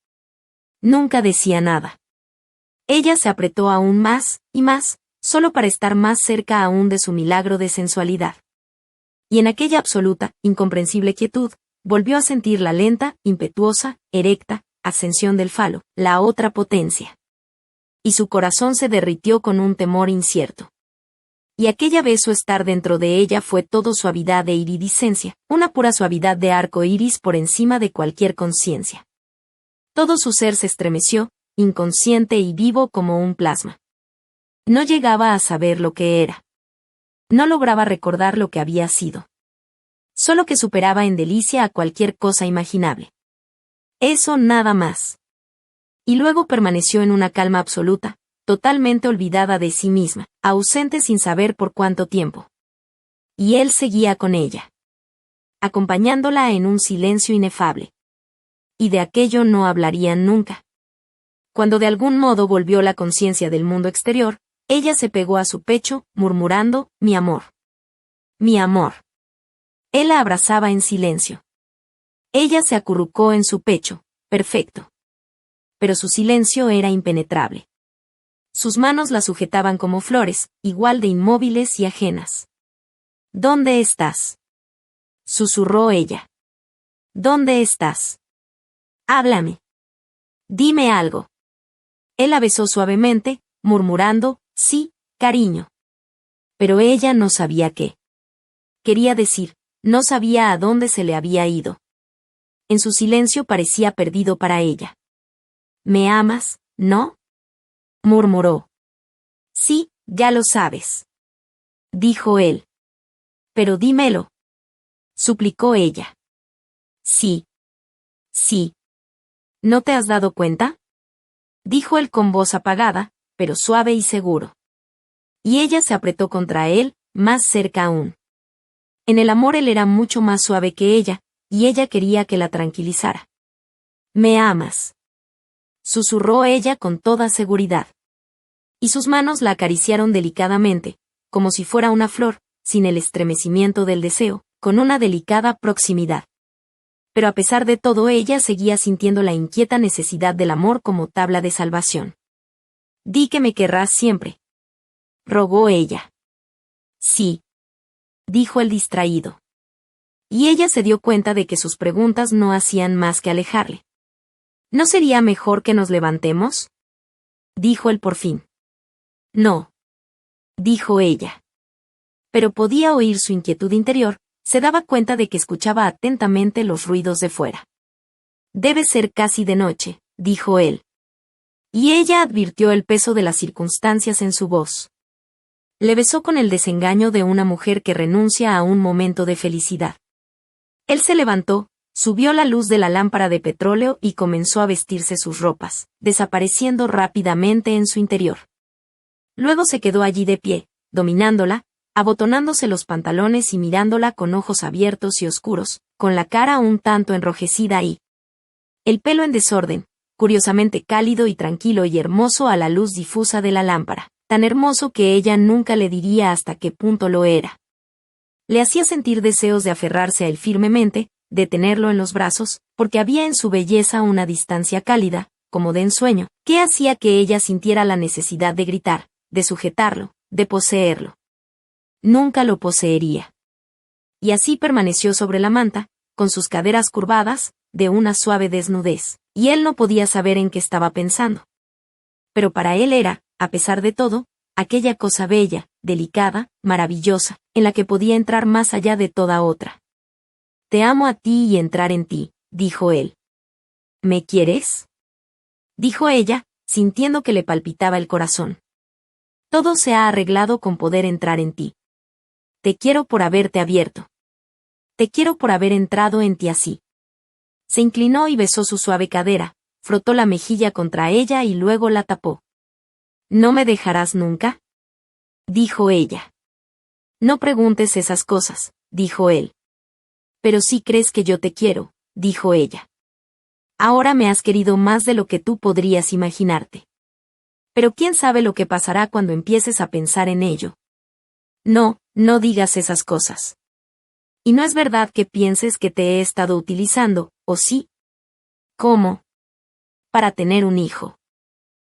Nunca decía nada. Ella se apretó aún más, y más, solo para estar más cerca aún de su milagro de sensualidad. Y en aquella absoluta, incomprensible quietud, volvió a sentir la lenta, impetuosa, erecta, ascensión del falo, la otra potencia. Y su corazón se derritió con un temor incierto. Y aquella vez su estar dentro de ella fue todo suavidad e iridiscencia, una pura suavidad de arco iris por encima de cualquier conciencia. Todo su ser se estremeció, inconsciente y vivo como un plasma. No llegaba a saber lo que era. No lograba recordar lo que había sido. Solo que superaba en delicia a cualquier cosa imaginable. Eso nada más. Y luego permaneció en una calma absoluta, totalmente olvidada de sí misma, ausente sin saber por cuánto tiempo. Y él seguía con ella, acompañándola en un silencio inefable. Y de aquello no hablarían nunca. Cuando de algún modo volvió la conciencia del mundo exterior, ella se pegó a su pecho, murmurando, «Mi amor. Mi amor». Él la abrazaba en silencio. Ella se acurrucó en su pecho, perfecto. Pero su silencio era impenetrable. Sus manos la sujetaban como flores, igual de inmóviles y ajenas. «¿Dónde estás?», susurró ella. «¿Dónde estás? Háblame. Dime algo». Él la besó suavemente, murmurando, «Sí, cariño». Pero ella no sabía qué. Quería decir, no sabía a dónde se le había ido. En su silencio parecía perdido para ella. «¿Me amas, no?», murmuró. «Sí, ya lo sabes», dijo él. «Pero dímelo», suplicó ella. «Sí. Sí. ¿No te has dado cuenta?», dijo él con voz apagada, pero suave y seguro. Y ella se apretó contra él, más cerca aún. En el amor él era mucho más suave que ella, y ella quería que la tranquilizara. «¿Me amas?», susurró ella con toda seguridad. Y sus manos la acariciaron delicadamente, como si fuera una flor, sin el estremecimiento del deseo, con una delicada proximidad. Pero a pesar de todo ella seguía sintiendo la inquieta necesidad del amor como tabla de salvación. «Di que me querrás siempre», rogó ella. «Sí», dijo el distraído. Y ella se dio cuenta de que sus preguntas no hacían más que alejarle. «¿No sería mejor que nos levantemos?», dijo él por fin. «No», dijo ella. pero podía oír su inquietud interior, se daba cuenta de que escuchaba atentamente los ruidos de fuera. Debe ser casi de noche, dijo él. Y ella advirtió el peso de las circunstancias en su voz. Le besó con el desengaño de una mujer que renuncia a un momento de felicidad. Él se levantó, subió la luz de la lámpara de petróleo y comenzó a vestirse sus ropas, desapareciendo rápidamente en su interior. Luego se quedó allí de pie, dominándola, abotonándose los pantalones y mirándola con ojos abiertos y oscuros, con la cara un tanto enrojecida y el pelo en desorden, curiosamente cálido y tranquilo y hermoso a la luz difusa de la lámpara, tan hermoso que ella nunca le diría hasta qué punto lo era. Le hacía sentir deseos de aferrarse a él firmemente, de tenerlo en los brazos, porque había en su belleza una distancia cálida, como de ensueño, que hacía que ella sintiera la necesidad de gritar, de sujetarlo, de poseerlo. Nunca lo poseería. Y así permaneció sobre la manta, con sus caderas curvadas, de una suave desnudez, y él no podía saber en qué estaba pensando. Pero para él era, a pesar de todo, aquella cosa bella, delicada, maravillosa, en la que podía entrar más allá de toda otra. Te amo a ti y entrar en ti, dijo él. ¿Me quieres? Dijo ella, sintiendo que le palpitaba el corazón. Todo se ha arreglado con poder entrar en ti. Te quiero por haberte abierto. Te quiero por haber entrado en ti así. Se inclinó y besó su suave cadera, frotó la mejilla contra ella y luego la tapó. ¿No me dejarás nunca? Dijo ella. No preguntes esas cosas, dijo él. Pero sí crees que yo te quiero, dijo ella. Ahora me has querido más de lo que tú podrías imaginarte. Pero quién sabe lo que pasará cuando empieces a pensar en ello. No, no digas esas cosas. Y no es verdad que pienses que te he estado utilizando, ¿o sí? ¿Cómo? Para tener un hijo.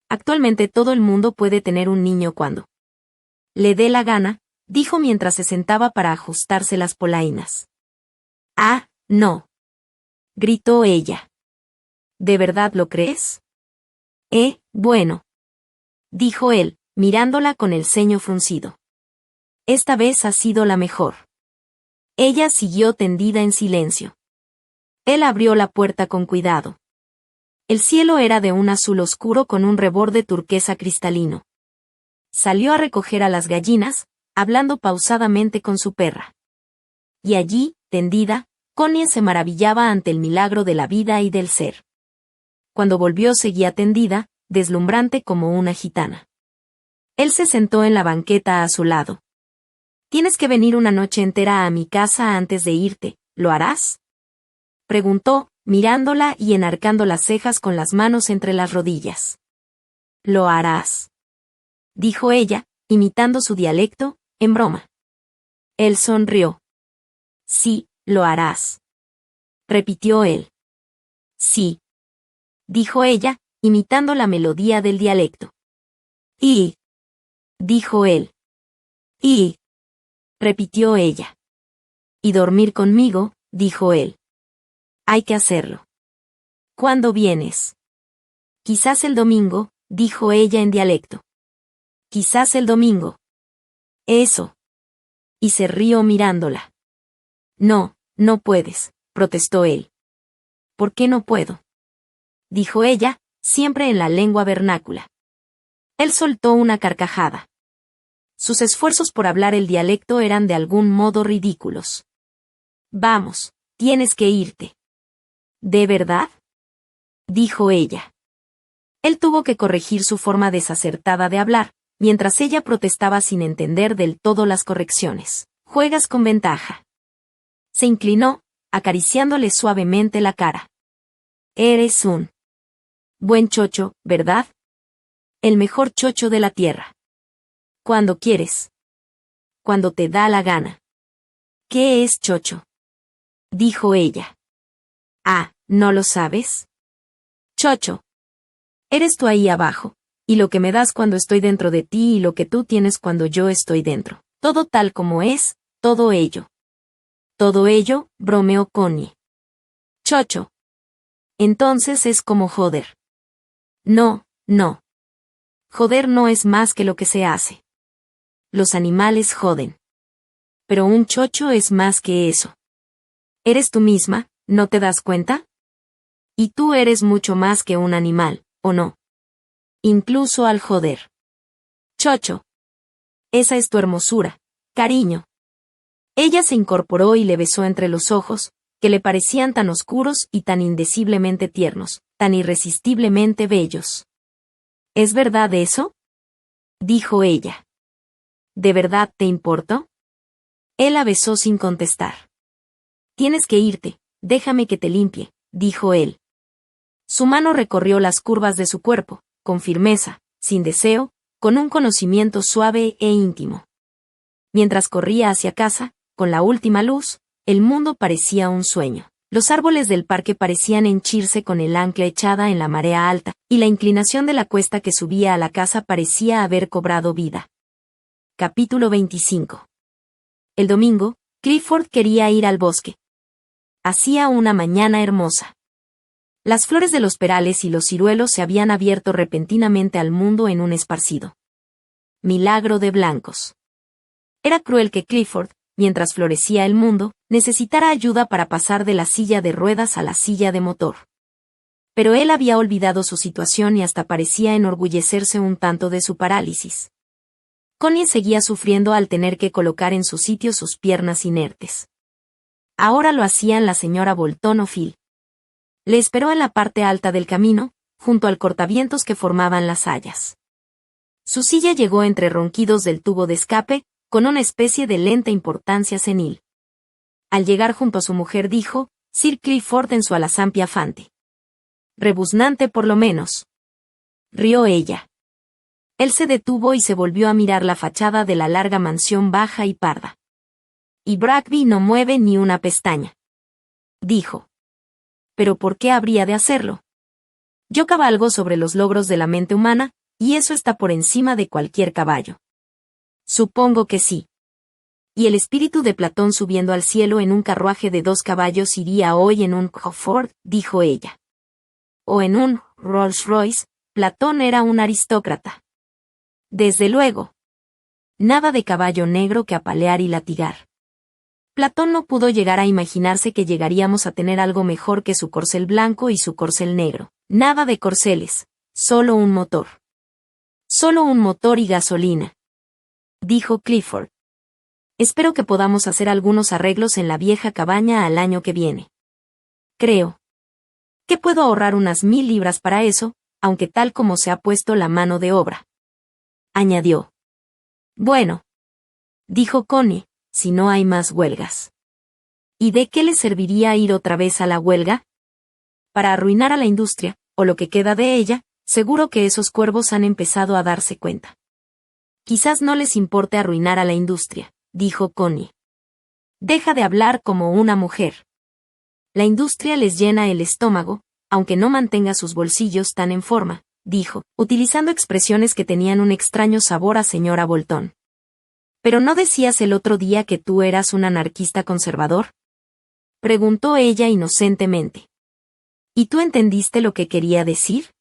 Actualmente todo el mundo puede tener un niño cuando le dé la gana, dijo mientras se sentaba para ajustarse las polainas. Ah, no. Gritó ella. ¿De verdad lo crees? Bueno. Dijo él, mirándola con el ceño fruncido. Esta vez ha sido la mejor. Ella siguió tendida en silencio. Él abrió la puerta con cuidado. El cielo era de un azul oscuro con un reborde turquesa cristalino. Salió a recoger a las gallinas, hablando pausadamente con su perra. Y allí, tendida, Connie se maravillaba ante el milagro de la vida y del ser. Cuando volvió seguía tendida, deslumbrante como una gitana. Él se sentó en la banqueta a su lado. Tienes que venir una noche entera a mi casa antes de irte, ¿lo harás? Preguntó, mirándola y enarcando las cejas con las manos entre las rodillas. Lo harás. Dijo ella, imitando su dialecto, en broma. Él sonrió. Sí, lo harás. Repitió él. Sí. Dijo ella, imitando la melodía del dialecto. Y. Dijo él. Y. Repitió ella. Y dormir conmigo, dijo él. Hay que hacerlo. ¿Cuándo vienes? Quizás el domingo, dijo ella en dialecto. Quizás el domingo. Eso. Y se rió mirándola. No, no puedes, protestó él. ¿Por qué no puedo? Dijo ella, siempre en la lengua vernácula. Él soltó una carcajada. Sus esfuerzos por hablar el dialecto eran de algún modo ridículos. Vamos, tienes que irte. ¿De verdad? Dijo ella. Él tuvo que corregir su forma desacertada de hablar, mientras ella protestaba sin entender del todo las correcciones. Juegas con ventaja. Se inclinó, acariciándole suavemente la cara. Eres un buen chocho, ¿verdad? El mejor chocho de la tierra. Cuando quieres. Cuando te da la gana. ¿Qué es chocho? Dijo ella. Ah, ¿no lo sabes? Chocho. Eres tú ahí abajo, y lo que me das cuando estoy dentro de ti y lo que tú tienes cuando yo estoy dentro. Todo tal como es, todo ello. Todo ello, bromeó Connie. Chocho. Entonces es como joder. No, no. Joder no es más que lo que se hace. Los animales joden. Pero un chocho es más que eso. Eres tú misma, ¿no te das cuenta? Y tú eres mucho más que un animal, ¿o no? Incluso al joder. Chocho. Esa es tu hermosura, cariño. Ella se incorporó y le besó entre los ojos, que le parecían tan oscuros y tan indeciblemente tiernos, tan irresistiblemente bellos. ¿Es verdad eso?, dijo ella. ¿De verdad te importo? Él la besó sin contestar. Tienes que irte, déjame que te limpie, dijo él. Su mano recorrió las curvas de su cuerpo, con firmeza, sin deseo, con un conocimiento suave e íntimo. Mientras corría hacia casa, con la última luz, el mundo parecía un sueño. Los árboles del parque parecían henchirse con el ancla echada en la marea alta, y la inclinación de la cuesta que subía a la casa parecía haber cobrado vida. Capítulo 25. El domingo, Clifford quería ir al bosque. Hacía una mañana hermosa. Las flores de los perales y los ciruelos se habían abierto repentinamente al mundo en un esparcido milagro de blancos. Era cruel que Clifford, mientras florecía el mundo, necesitara ayuda para pasar de la silla de ruedas a la silla de motor. Pero él había olvidado su situación y hasta parecía enorgullecerse un tanto de su parálisis. Connie seguía sufriendo al tener que colocar en su sitio sus piernas inertes. Ahora lo hacían la señora Bolton o Phil. Le esperó en la parte alta del camino, junto al cortavientos que formaban las hayas. Su silla llegó entre ronquidos del tubo de escape, con una especie de lenta importancia senil. Al llegar junto a su mujer dijo, Sir Clifford en su alazán piafante. Rebuznante por lo menos. Rió ella. Él se detuvo y se volvió a mirar la fachada de la larga mansión baja y parda. Y Bragby no mueve ni una pestaña. Dijo. ¿Pero por qué habría de hacerlo? Yo cabalgo sobre los logros de la mente humana, y eso está por encima de cualquier caballo. Supongo que sí. Y el espíritu de Platón subiendo al cielo en un carruaje de 2 caballos iría hoy en un Crawford, dijo ella. O en un Rolls Royce, Platón era un aristócrata. Desde luego. Nada de caballo negro que apalear y latigar. Platón no pudo llegar a imaginarse que llegaríamos a tener algo mejor que su corcel blanco y su corcel negro. Nada de corceles, solo un motor. Solo un motor y gasolina. Dijo Clifford. Espero que podamos hacer algunos arreglos en la vieja cabaña al año que viene. Creo que puedo ahorrar unas 1000 libras para eso, aunque tal como se ha puesto la mano de obra. Añadió. Bueno. Dijo Connie, si no hay más huelgas. ¿Y de qué le serviría ir otra vez a la huelga? Para arruinar a la industria, o lo que queda de ella, seguro que esos cuervos han empezado a darse cuenta. Quizás no les importe arruinar a la industria, dijo Connie. Deja de hablar como una mujer. La industria les llena el estómago, aunque no mantenga sus bolsillos tan en forma, dijo, utilizando expresiones que tenían un extraño sabor a señora Bolton. ¿Pero no decías el otro día que tú eras un anarquista conservador? Preguntó ella inocentemente. ¿Y tú entendiste lo que quería decir?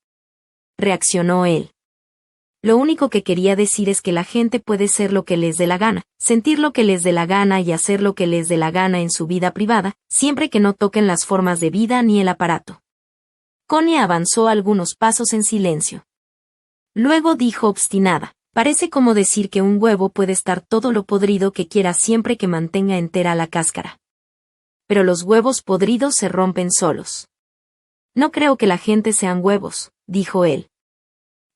Reaccionó él. Lo único que quería decir es que la gente puede ser lo que les dé la gana, sentir lo que les dé la gana y hacer lo que les dé la gana en su vida privada, siempre que no toquen las formas de vida ni el aparato. Connie avanzó algunos pasos en silencio. Luego dijo obstinada, parece como decir que un huevo puede estar todo lo podrido que quiera siempre que mantenga entera la cáscara. Pero los huevos podridos se rompen solos. No creo que la gente sean huevos, dijo él.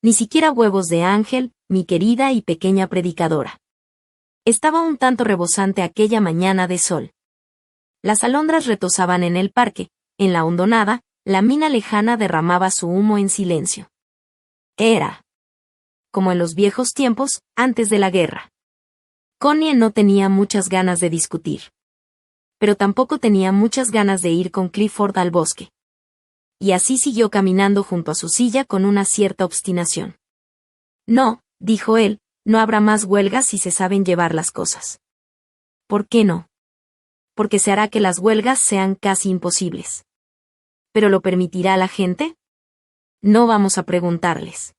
Ni siquiera huevos de Ángel, mi querida y pequeña predicadora. Estaba un tanto rebosante aquella mañana de sol. Las alondras retozaban en el parque, en la hondonada, la mina lejana derramaba su humo en silencio. Era como en los viejos tiempos, antes de la guerra. Connie no tenía muchas ganas de discutir. Pero tampoco tenía muchas ganas de ir con Clifford al bosque. Y así siguió caminando junto a su silla con una cierta obstinación. No, dijo él, no habrá más huelgas si se saben llevar las cosas. ¿Por qué no? Porque se hará que las huelgas sean casi imposibles. ¿Pero lo permitirá la gente? No vamos a preguntarles.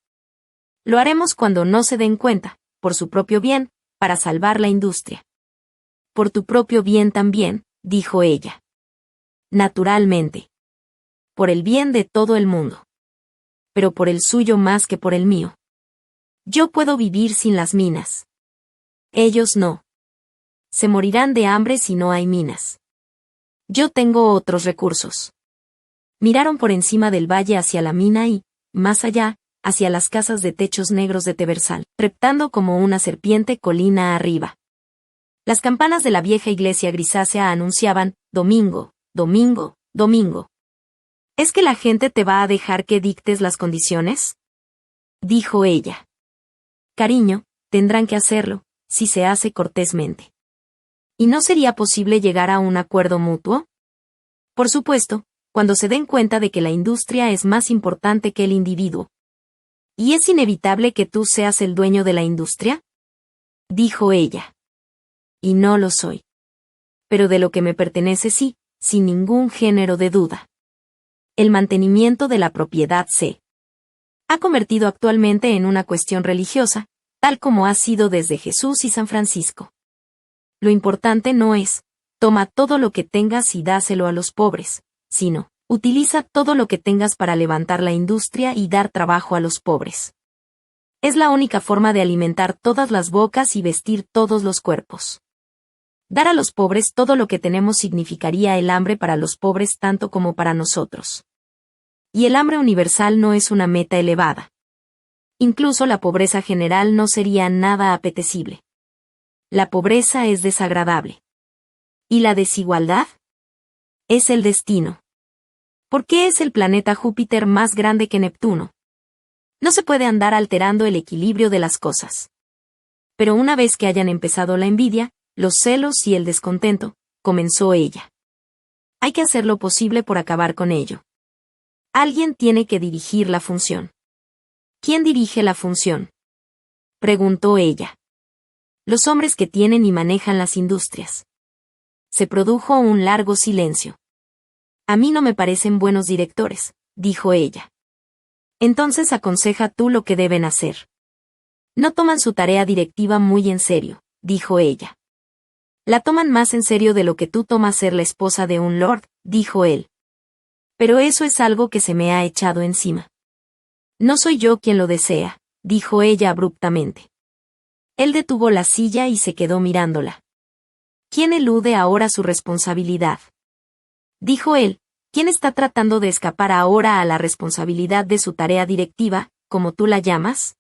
Lo haremos cuando no se den cuenta, por su propio bien, para salvar la industria. por tu propio bien también, dijo ella. Naturalmente. Por el bien de todo el mundo. Pero por el suyo más que por el mío. Yo puedo vivir sin las minas. Ellos no. Se morirán de hambre si no hay minas. Yo tengo otros recursos. Miraron por encima del valle hacia la mina y, más allá, hacia las casas de techos negros de Teversal, reptando como una serpiente colina arriba. Las campanas de la vieja iglesia grisácea anunciaban, domingo, domingo, domingo. ¿Es que la gente te va a dejar que dictes las condiciones? Dijo ella. Cariño, tendrán que hacerlo, si se hace cortésmente. ¿Y no sería posible llegar a un acuerdo mutuo? Por supuesto, cuando se den cuenta de que la industria es más importante que el individuo. ¿Y es inevitable que tú seas el dueño de la industria? Dijo ella. Y no lo soy. Pero de lo que me pertenece sí, sin ningún género de duda. El mantenimiento de la propiedad se ha convertido actualmente en una cuestión religiosa, tal como ha sido desde Jesús y San Francisco. Lo importante no es, toma todo lo que tengas y dáselo a los pobres, sino, utiliza todo lo que tengas para levantar la industria y dar trabajo a los pobres. Es la única forma de alimentar todas las bocas y vestir todos los cuerpos. Dar a los pobres todo lo que tenemos significaría el hambre para los pobres tanto como para nosotros. Y el hambre universal no es una meta elevada. Incluso la pobreza general no sería nada apetecible. La pobreza es desagradable. ¿Y la desigualdad? Es el destino. ¿Por qué es el planeta Júpiter más grande que Neptuno? No se puede andar alterando el equilibrio de las cosas. Pero una vez que hayan empezado la envidia, los celos y el descontento, comenzó ella. Hay que hacer lo posible por acabar con ello. Alguien tiene que dirigir la función. ¿Quién dirige la función? Preguntó ella. Los hombres que tienen y manejan las industrias. Se produjo un largo silencio. A mí no me parecen buenos directores, dijo ella. Entonces aconseja tú lo que deben hacer. No toman su tarea directiva muy en serio, dijo ella. La toman más en serio de lo que tú tomas ser la esposa de un lord, dijo él. Pero eso es algo que se me ha echado encima. No soy yo quien lo desea, dijo ella abruptamente. Él detuvo la silla y se quedó mirándola. ¿Quién elude ahora su responsabilidad? Dijo él, ¿quién está tratando de escapar ahora a la responsabilidad de su tarea directiva, como tú la llamas?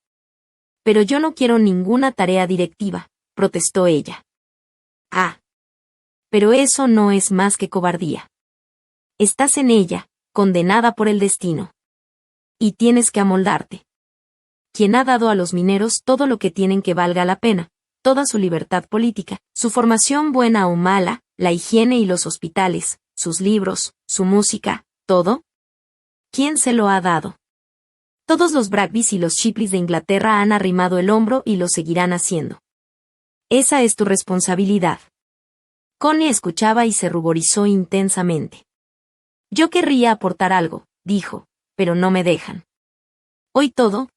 Pero yo no quiero ninguna tarea directiva, protestó ella. Ah. Pero eso no es más que cobardía. Estás en ella, condenada por el destino. Y tienes que amoldarte. Quien ha dado a los mineros todo lo que tienen que valga la pena, toda su libertad política, su formación buena o mala, la higiene y los hospitales, sus libros, su música, todo. ¿Quién se lo ha dado? Todos los Braggbys y los Shipleys de Inglaterra han arrimado el hombro y lo seguirán haciendo. Esa es tu responsabilidad. Connie escuchaba y se ruborizó intensamente. Yo querría aportar algo, dijo, pero no me dejan. Hoy todo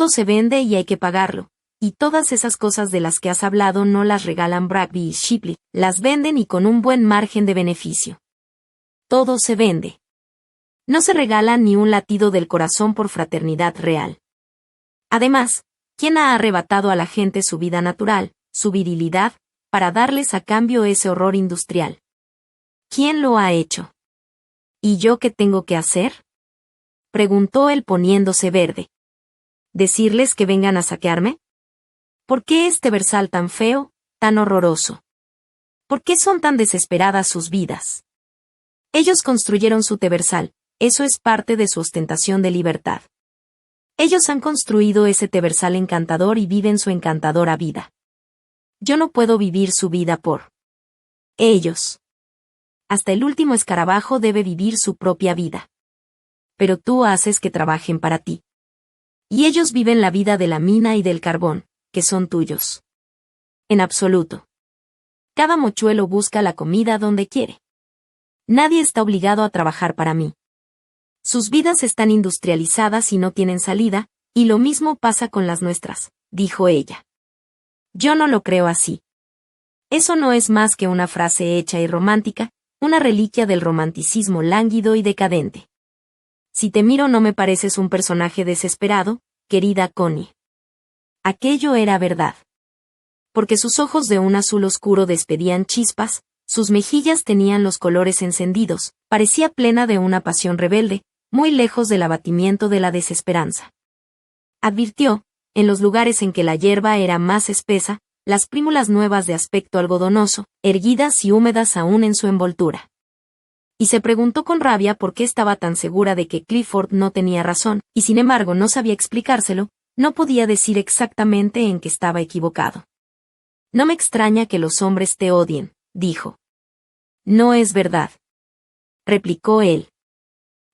se vende y hay que pagarlo, y todas esas cosas de las que has hablado no las regalan Bragby y Shipley, las venden y con un buen margen de beneficio. Todo se vende. No se regala ni un latido del corazón por fraternidad real. Además, ¿quién ha arrebatado a la gente su vida natural, su virilidad, para darles a cambio ese horror industrial? ¿Quién lo ha hecho? ¿Y yo qué tengo que hacer? Preguntó él poniéndose verde. ¿Decirles que vengan a saquearme? ¿Por qué este Teversal tan feo, tan horroroso? ¿Por qué son tan desesperadas sus vidas? Ellos construyeron su Teversal, eso es parte de su ostentación de libertad. Ellos han construido ese Teversal encantador y viven su encantadora vida. Yo no puedo vivir su vida por ellos. Hasta el último escarabajo debe vivir su propia vida. Pero tú haces que trabajen para ti. Y ellos viven la vida de la mina y del carbón, que son tuyos. En absoluto. Cada mochuelo busca la comida donde quiere. Nadie está obligado a trabajar para mí. Sus vidas están industrializadas y no tienen salida, y lo mismo pasa con las nuestras, dijo ella. Yo no lo creo así. Eso no es más que una frase hecha y romántica, una reliquia del romanticismo lánguido y decadente. Si te miro no me pareces un personaje desesperado, querida Connie. Aquello era verdad. Porque sus ojos de un azul oscuro despedían chispas, sus mejillas tenían los colores encendidos, parecía plena de una pasión rebelde, muy lejos del abatimiento de la desesperanza. Advirtió, en los lugares en que la hierba era más espesa, las prímulas nuevas de aspecto algodonoso, erguidas y húmedas aún en su envoltura. Y se preguntó con rabia por qué estaba tan segura de que Clifford no tenía razón, y sin embargo no sabía explicárselo, no podía decir exactamente en qué estaba equivocado. No me extraña que los hombres te odien, dijo. No es verdad, replicó él.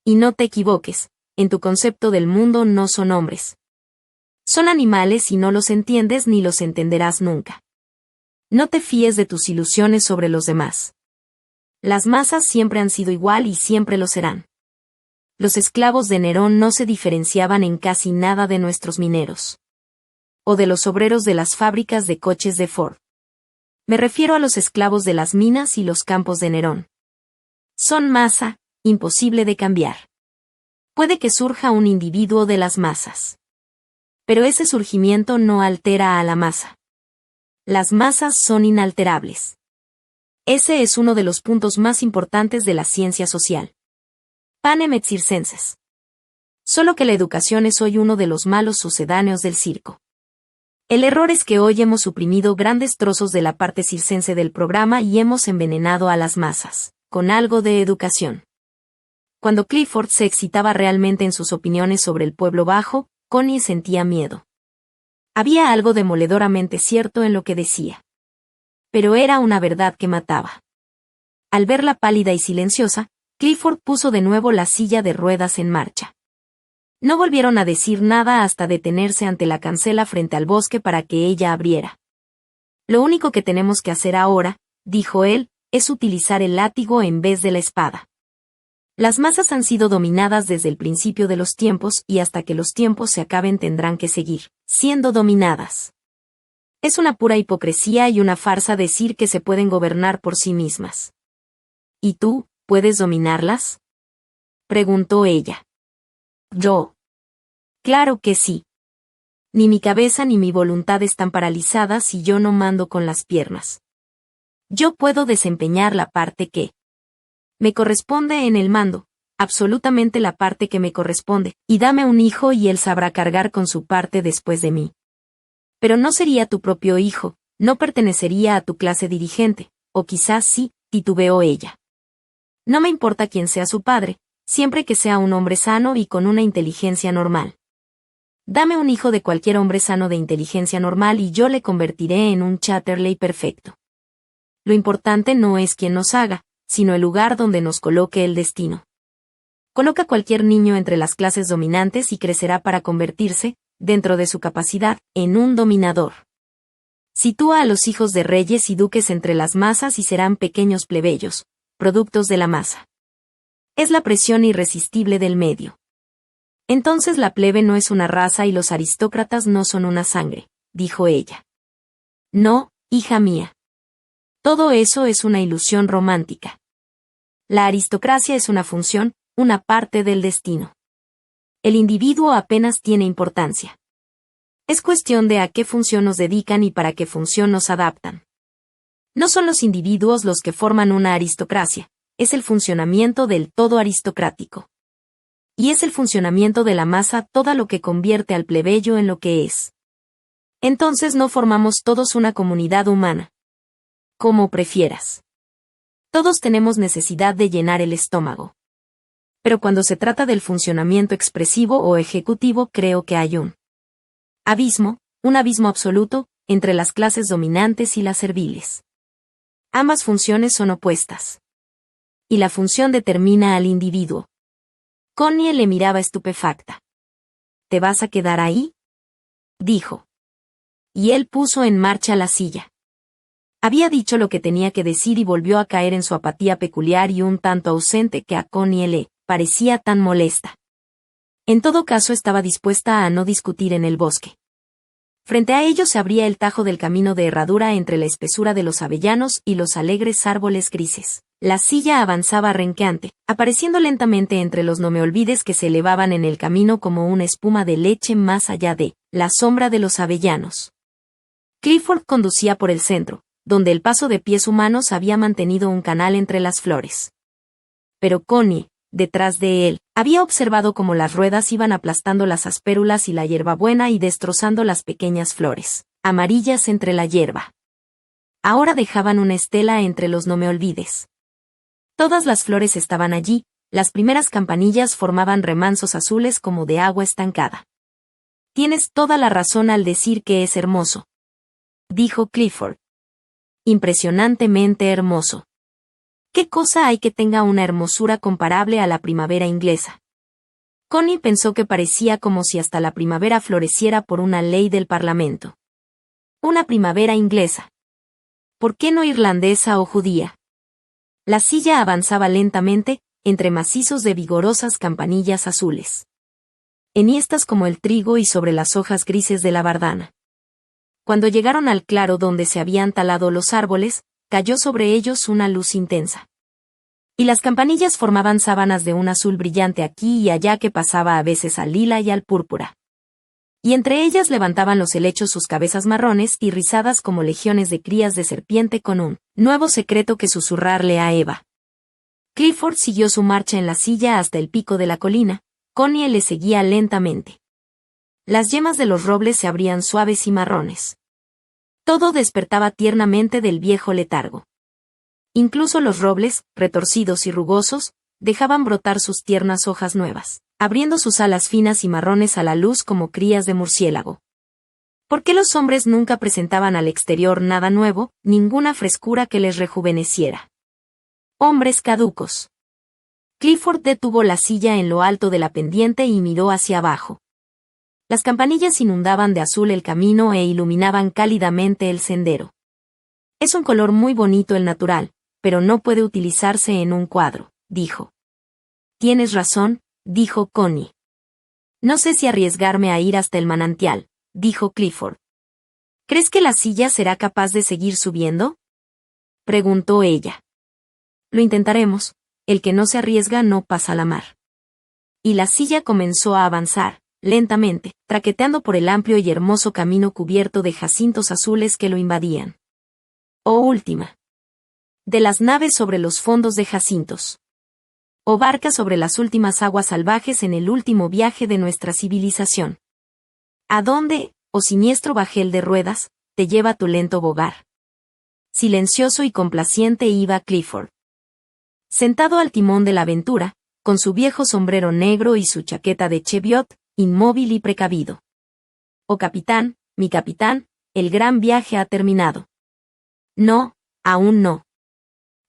Y no te equivoques, en tu concepto del mundo no son hombres. Son animales y no los entiendes ni los entenderás nunca. No te fíes de tus ilusiones sobre los demás. Las masas siempre han sido igual y siempre lo serán. Los esclavos de Nerón no se diferenciaban en casi nada de nuestros mineros. O de los obreros de las fábricas de coches de Ford. Me refiero a los esclavos de las minas y los campos de Nerón. Son masa, imposible de cambiar. Puede que surja un individuo de las masas. Pero ese surgimiento no altera a la masa. Las masas son inalterables. Ese es uno de los puntos más importantes de la ciencia social. Panem et circenses. Solo que la educación es hoy uno de los malos sucedáneos del circo. El error es que hoy hemos suprimido grandes trozos de la parte circense del programa y hemos envenenado a las masas, con algo de educación. Cuando Clifford se excitaba realmente en sus opiniones sobre el pueblo bajo, Connie sentía miedo. Había algo demoledoramente cierto en lo que decía. Pero era una verdad que mataba. Al verla pálida y silenciosa, Clifford puso de nuevo la silla de ruedas en marcha. No volvieron a decir nada hasta detenerse ante la cancela frente al bosque para que ella abriera. Lo único que tenemos que hacer ahora, dijo él, es utilizar el látigo en vez de la espada. Las masas han sido dominadas desde el principio de los tiempos y hasta que los tiempos se acaben tendrán que seguir siendo dominadas. Es una pura hipocresía y una farsa decir que se pueden gobernar por sí mismas. ¿Y tú, puedes dominarlas?, preguntó ella. Yo. Claro que sí. Ni mi cabeza ni mi voluntad están paralizadas y yo no mando con las piernas. Yo puedo desempeñar la parte que me corresponde en el mando, absolutamente la parte que me corresponde, y dame un hijo y él sabrá cargar con su parte después de mí. Pero no sería tu propio hijo, no pertenecería a tu clase dirigente, o quizás sí, titubeó ella. No me importa quién sea su padre, siempre que sea un hombre sano y con una inteligencia normal. Dame un hijo de cualquier hombre sano de inteligencia normal y yo le convertiré en un Chatterley perfecto. Lo importante no es quién nos haga, sino el lugar donde nos coloque el destino. Coloca cualquier niño entre las clases dominantes y crecerá para convertirse, dentro de su capacidad, en un dominador. Sitúa a los hijos de reyes y duques entre las masas y serán pequeños plebeyos, productos de la masa. Es la presión irresistible del medio. Entonces la plebe no es una raza y los aristócratas no son una sangre, dijo ella. No, hija mía. Todo eso es una ilusión romántica. La aristocracia es una función, una parte del destino. El individuo apenas tiene importancia. Es cuestión de a qué función nos dedican y para qué función nos adaptan. No son los individuos los que forman una aristocracia, es el funcionamiento del todo aristocrático. Y es el funcionamiento de la masa todo lo que convierte al plebeyo en lo que es. Entonces no formamos todos una comunidad humana. Como prefieras. Todos tenemos necesidad de llenar el estómago. Pero cuando se trata del funcionamiento expresivo o ejecutivo creo que hay un abismo absoluto, entre las clases dominantes y las serviles. Ambas funciones son opuestas. Y la función determina al individuo. Connie le miraba estupefacta. ¿Te vas a quedar ahí?, dijo. Y él puso en marcha la silla. Había dicho lo que tenía que decir y volvió a caer en su apatía peculiar y un tanto ausente que a Connie le parecía tan molesta. En todo caso estaba dispuesta a no discutir en el bosque. Frente a ellos se abría el tajo del camino de herradura entre la espesura de los avellanos y los alegres árboles grises. La silla avanzaba renqueante, apareciendo lentamente entre los no me olvides que se elevaban en el camino como una espuma de leche más allá de la sombra de los avellanos. Clifford conducía por el centro, donde el paso de pies humanos había mantenido un canal entre las flores. Pero Connie, detrás de él, había observado cómo las ruedas iban aplastando las aspérulas y la hierbabuena y destrozando las pequeñas flores, amarillas entre la hierba. Ahora dejaban una estela entre los no me olvides. Todas las flores estaban allí, las primeras campanillas formaban remansos azules como de agua estancada. Tienes toda la razón al decir que es hermoso, dijo Clifford. Impresionantemente hermoso. ¿Qué cosa hay que tenga una hermosura comparable a la primavera inglesa? Connie pensó que parecía como si hasta la primavera floreciera por una ley del Parlamento. Una primavera inglesa. ¿Por qué no irlandesa o judía? La silla avanzaba lentamente, entre macizos de vigorosas campanillas azules. Enhiestas como el trigo y sobre las hojas grises de la bardana. Cuando llegaron al claro donde se habían talado los árboles, cayó sobre ellos una luz intensa. Y las campanillas formaban sábanas de un azul brillante aquí y allá que pasaba a veces al lila y al púrpura. Y entre ellas levantaban los helechos sus cabezas marrones y rizadas como legiones de crías de serpiente con un nuevo secreto que susurrarle a Eva. Clifford siguió su marcha en la silla hasta el pico de la colina, Connie le seguía lentamente. Las yemas de los robles se abrían suaves y marrones. Todo despertaba tiernamente del viejo letargo. Incluso los robles, retorcidos y rugosos, dejaban brotar sus tiernas hojas nuevas, abriendo sus alas finas y marrones a la luz como crías de murciélago. ¿Por qué los hombres nunca presentaban al exterior nada nuevo, ninguna frescura que les rejuveneciera? Hombres caducos. Clifford detuvo la silla en lo alto de la pendiente y miró hacia abajo. Las campanillas inundaban de azul el camino e iluminaban cálidamente el sendero. Es un color muy bonito el natural, pero no puede utilizarse en un cuadro, dijo. Tienes razón, dijo Connie. No sé si arriesgarme a ir hasta el manantial, dijo Clifford. ¿Crees que la silla será capaz de seguir subiendo? Preguntó ella. Lo intentaremos, el que no se arriesga no pasa la mar. Y la silla comenzó a avanzar, lentamente, traqueteando por el amplio y hermoso camino cubierto de jacintos azules que lo invadían. Oh última. De las naves sobre los fondos de jacintos. O barca sobre las últimas aguas salvajes en el último viaje de nuestra civilización. ¿A dónde, oh siniestro bajel de ruedas, te lleva tu lento bogar? Silencioso y complaciente iba Clifford. Sentado al timón de la aventura, con su viejo sombrero negro y su chaqueta de cheviot, inmóvil y precavido. Oh capitán, mi capitán, el gran viaje ha terminado. No, aún no.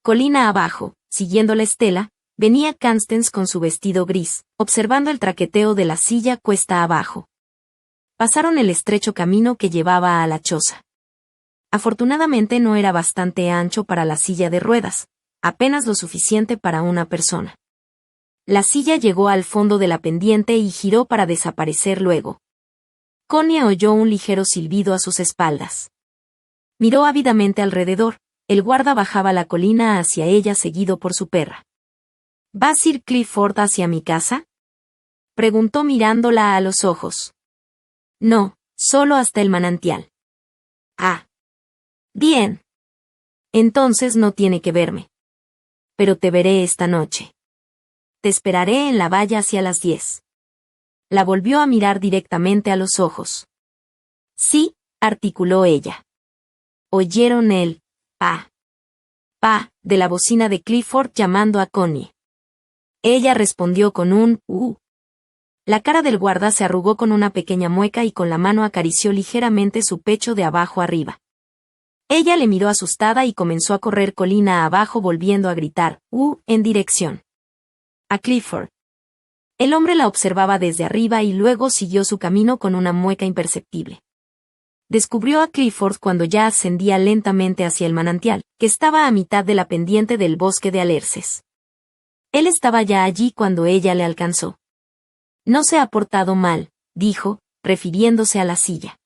Colina abajo, siguiendo la estela, venía Constance con su vestido gris, observando el traqueteo de la silla cuesta abajo. Pasaron el estrecho camino que llevaba a la choza. Afortunadamente no era bastante ancho para la silla de ruedas, apenas lo suficiente para una persona. La silla llegó al fondo de la pendiente y giró para desaparecer luego. Connie oyó un ligero silbido a sus espaldas. Miró ávidamente alrededor, el guarda bajaba la colina hacia ella seguido por su perra. ¿Vas ir Clifford hacia mi casa? Preguntó mirándola a los ojos. No, solo hasta el manantial. Ah. Bien. Entonces no tiene que verme. Pero te veré esta noche. Te esperaré en la valla hacia las 10. La volvió a mirar directamente a los ojos. Sí, articuló ella. Oyeron el pa de la bocina de Clifford llamando a Connie. Ella respondió con un La cara del guarda se arrugó con una pequeña mueca y con la mano acarició ligeramente su pecho de abajo arriba. Ella le miró asustada y comenzó a correr colina abajo volviendo a gritar en dirección a Clifford. El hombre la observaba desde arriba y luego siguió su camino con una mueca imperceptible. Descubrió a Clifford cuando ya ascendía lentamente hacia el manantial, que estaba a mitad de la pendiente del bosque de alerces. Él estaba ya allí cuando ella le alcanzó. No se ha portado mal, dijo, refiriéndose a la silla.